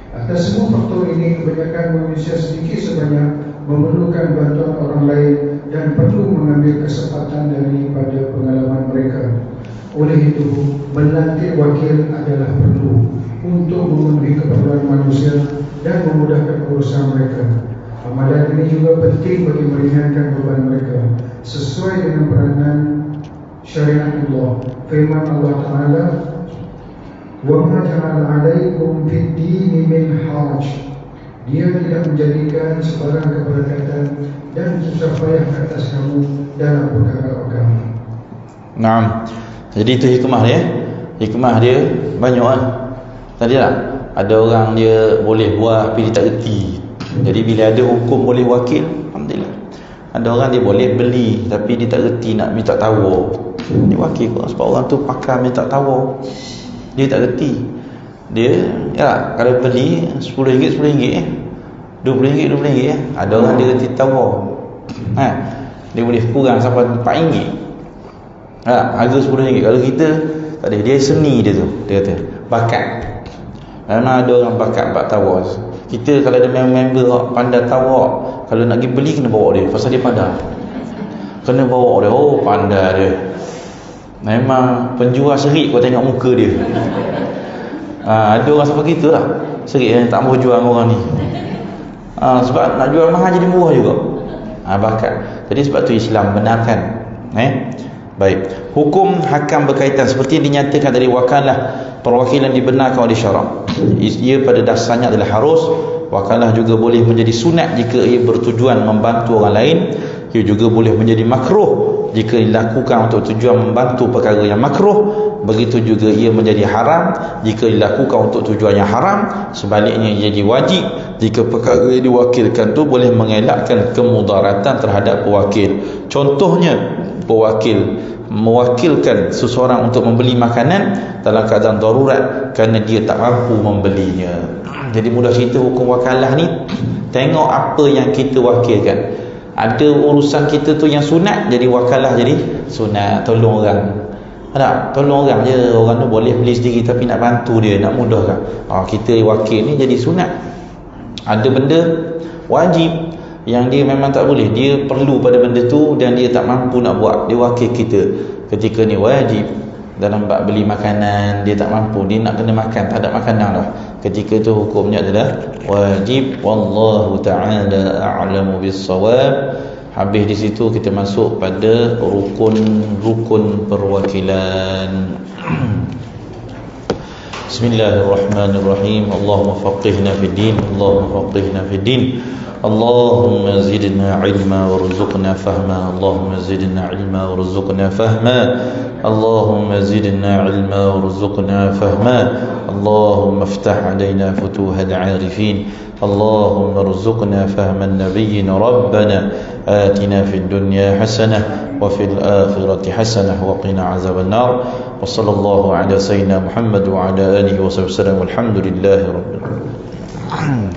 [SPEAKER 2] Atas semua faktor ini, kebanyakan manusia sedikit sebanyak memerlukan bantuan orang lain dan perlu mengambil kesempatan daripada pengalaman mereka. Oleh itu, melantik wakil adalah perlu untuk memenuhi keperluan manusia dan memudahkan urusan mereka. Amalan ini juga penting bagi meringankan beban mereka sesuai dengan peranan syariatullah. Firman Allah Ta'ala, wa ma ja'ala 'alaikum fid dini min haraj. Dia tidak menjadikan sebarang keberkatan dan susah payah ke atas kamu dalam perkara agama.
[SPEAKER 1] Naam. Jadi itu hikmah dia. hikmah dia banyak lah. Tadi tak? Ada orang dia boleh buat tapi dia tak reti. Jadi bila ada hukum boleh wakil, alhamdulillah. Ada orang dia boleh beli tapi dia tak reti nak minta tawar. Dia wakil kok, sebab orang tu pakar minta tawar. Dia tak reti. Dia ya kalau beli RM10 RM10, RM20 ada orang dia reti tawar. Dia boleh kurang sampai RM4. Harga RM10. Kalau kita tak ada, dia seni dia tu. Dia kata bakat. Memang ada orang bakat buat tawar. Kita kalau ada member pandai tawar, kalau nak pergi beli kena bawa dia, pasal dia pandai. Kena bawa dia. Oh pandai dia. Memang penjual serik kau tengok muka dia. Ada orang sampai gitu lah. Serik tak mau jual orang ni. Sebab nak jual mahal jadi murah juga. Bakat. Jadi sebab tu Islam benarkan. Baik. Hukum hakam berkaitan seperti yang dinyatakan dari wakalah, perwakilan dibenarkan oleh syarak. Ia pada dasarnya adalah harus. Wakalah juga boleh menjadi sunat jika ia bertujuan membantu orang lain. Ia juga boleh menjadi makruh jika dilakukan untuk tujuan membantu perkara yang makruh. Begitu juga ia menjadi haram jika dilakukan untuk tujuan yang haram. Sebaliknya ia jadi wajib jika perkara yang diwakilkan tu boleh mengelakkan kemudaratan terhadap pewakil. Contohnya, pewakil mewakilkan seseorang untuk membeli makanan dalam keadaan darurat kerana dia tak mampu membelinya. Jadi mudah cerita, hukum wakalah ni tengok apa yang kita wakilkan. Ada urusan kita tu yang sunat, jadi wakalah jadi sunat, tolong orang. Tak, tolong orang je. Orang tu boleh beli sendiri tapi nak bantu dia, nak mudahkan. Kita wakil ni jadi sunat. Ada benda wajib yang dia memang tak boleh, dia perlu pada benda tu dan dia tak mampu nak buat, dia wakil kita. Ketika ni wajib dalam bab beli makanan, dia tak mampu, dia nak kena makan, tak ada makanan dah. Ketika tu hukumnya adalah wajib. Wallahu ta'ala a'lamu bis-shawab. Habis di situ kita masuk pada rukun perwakilan. Bismillahirrahmanirrahim. Allahumma faqihna fid din, Allahumma faqihna fid din. Allahumma zidna ilma warzuqna fahma, Allahumma zidna ilma warzuqna fahma, Allahumma zidna ilma warzuqna fahma, Allahumma iftah alaina futuhal arifin, Allahumma arzuqna fahman nabiyyin rabbana atina fid dunya hasanah wa fil akhirati hasanah wa qina azaban nar. Wa sallallahu ala sayyidina Muhammad wa ala alihi wa sahbihi wasallam. Walhamdulillahi rabbil alamin.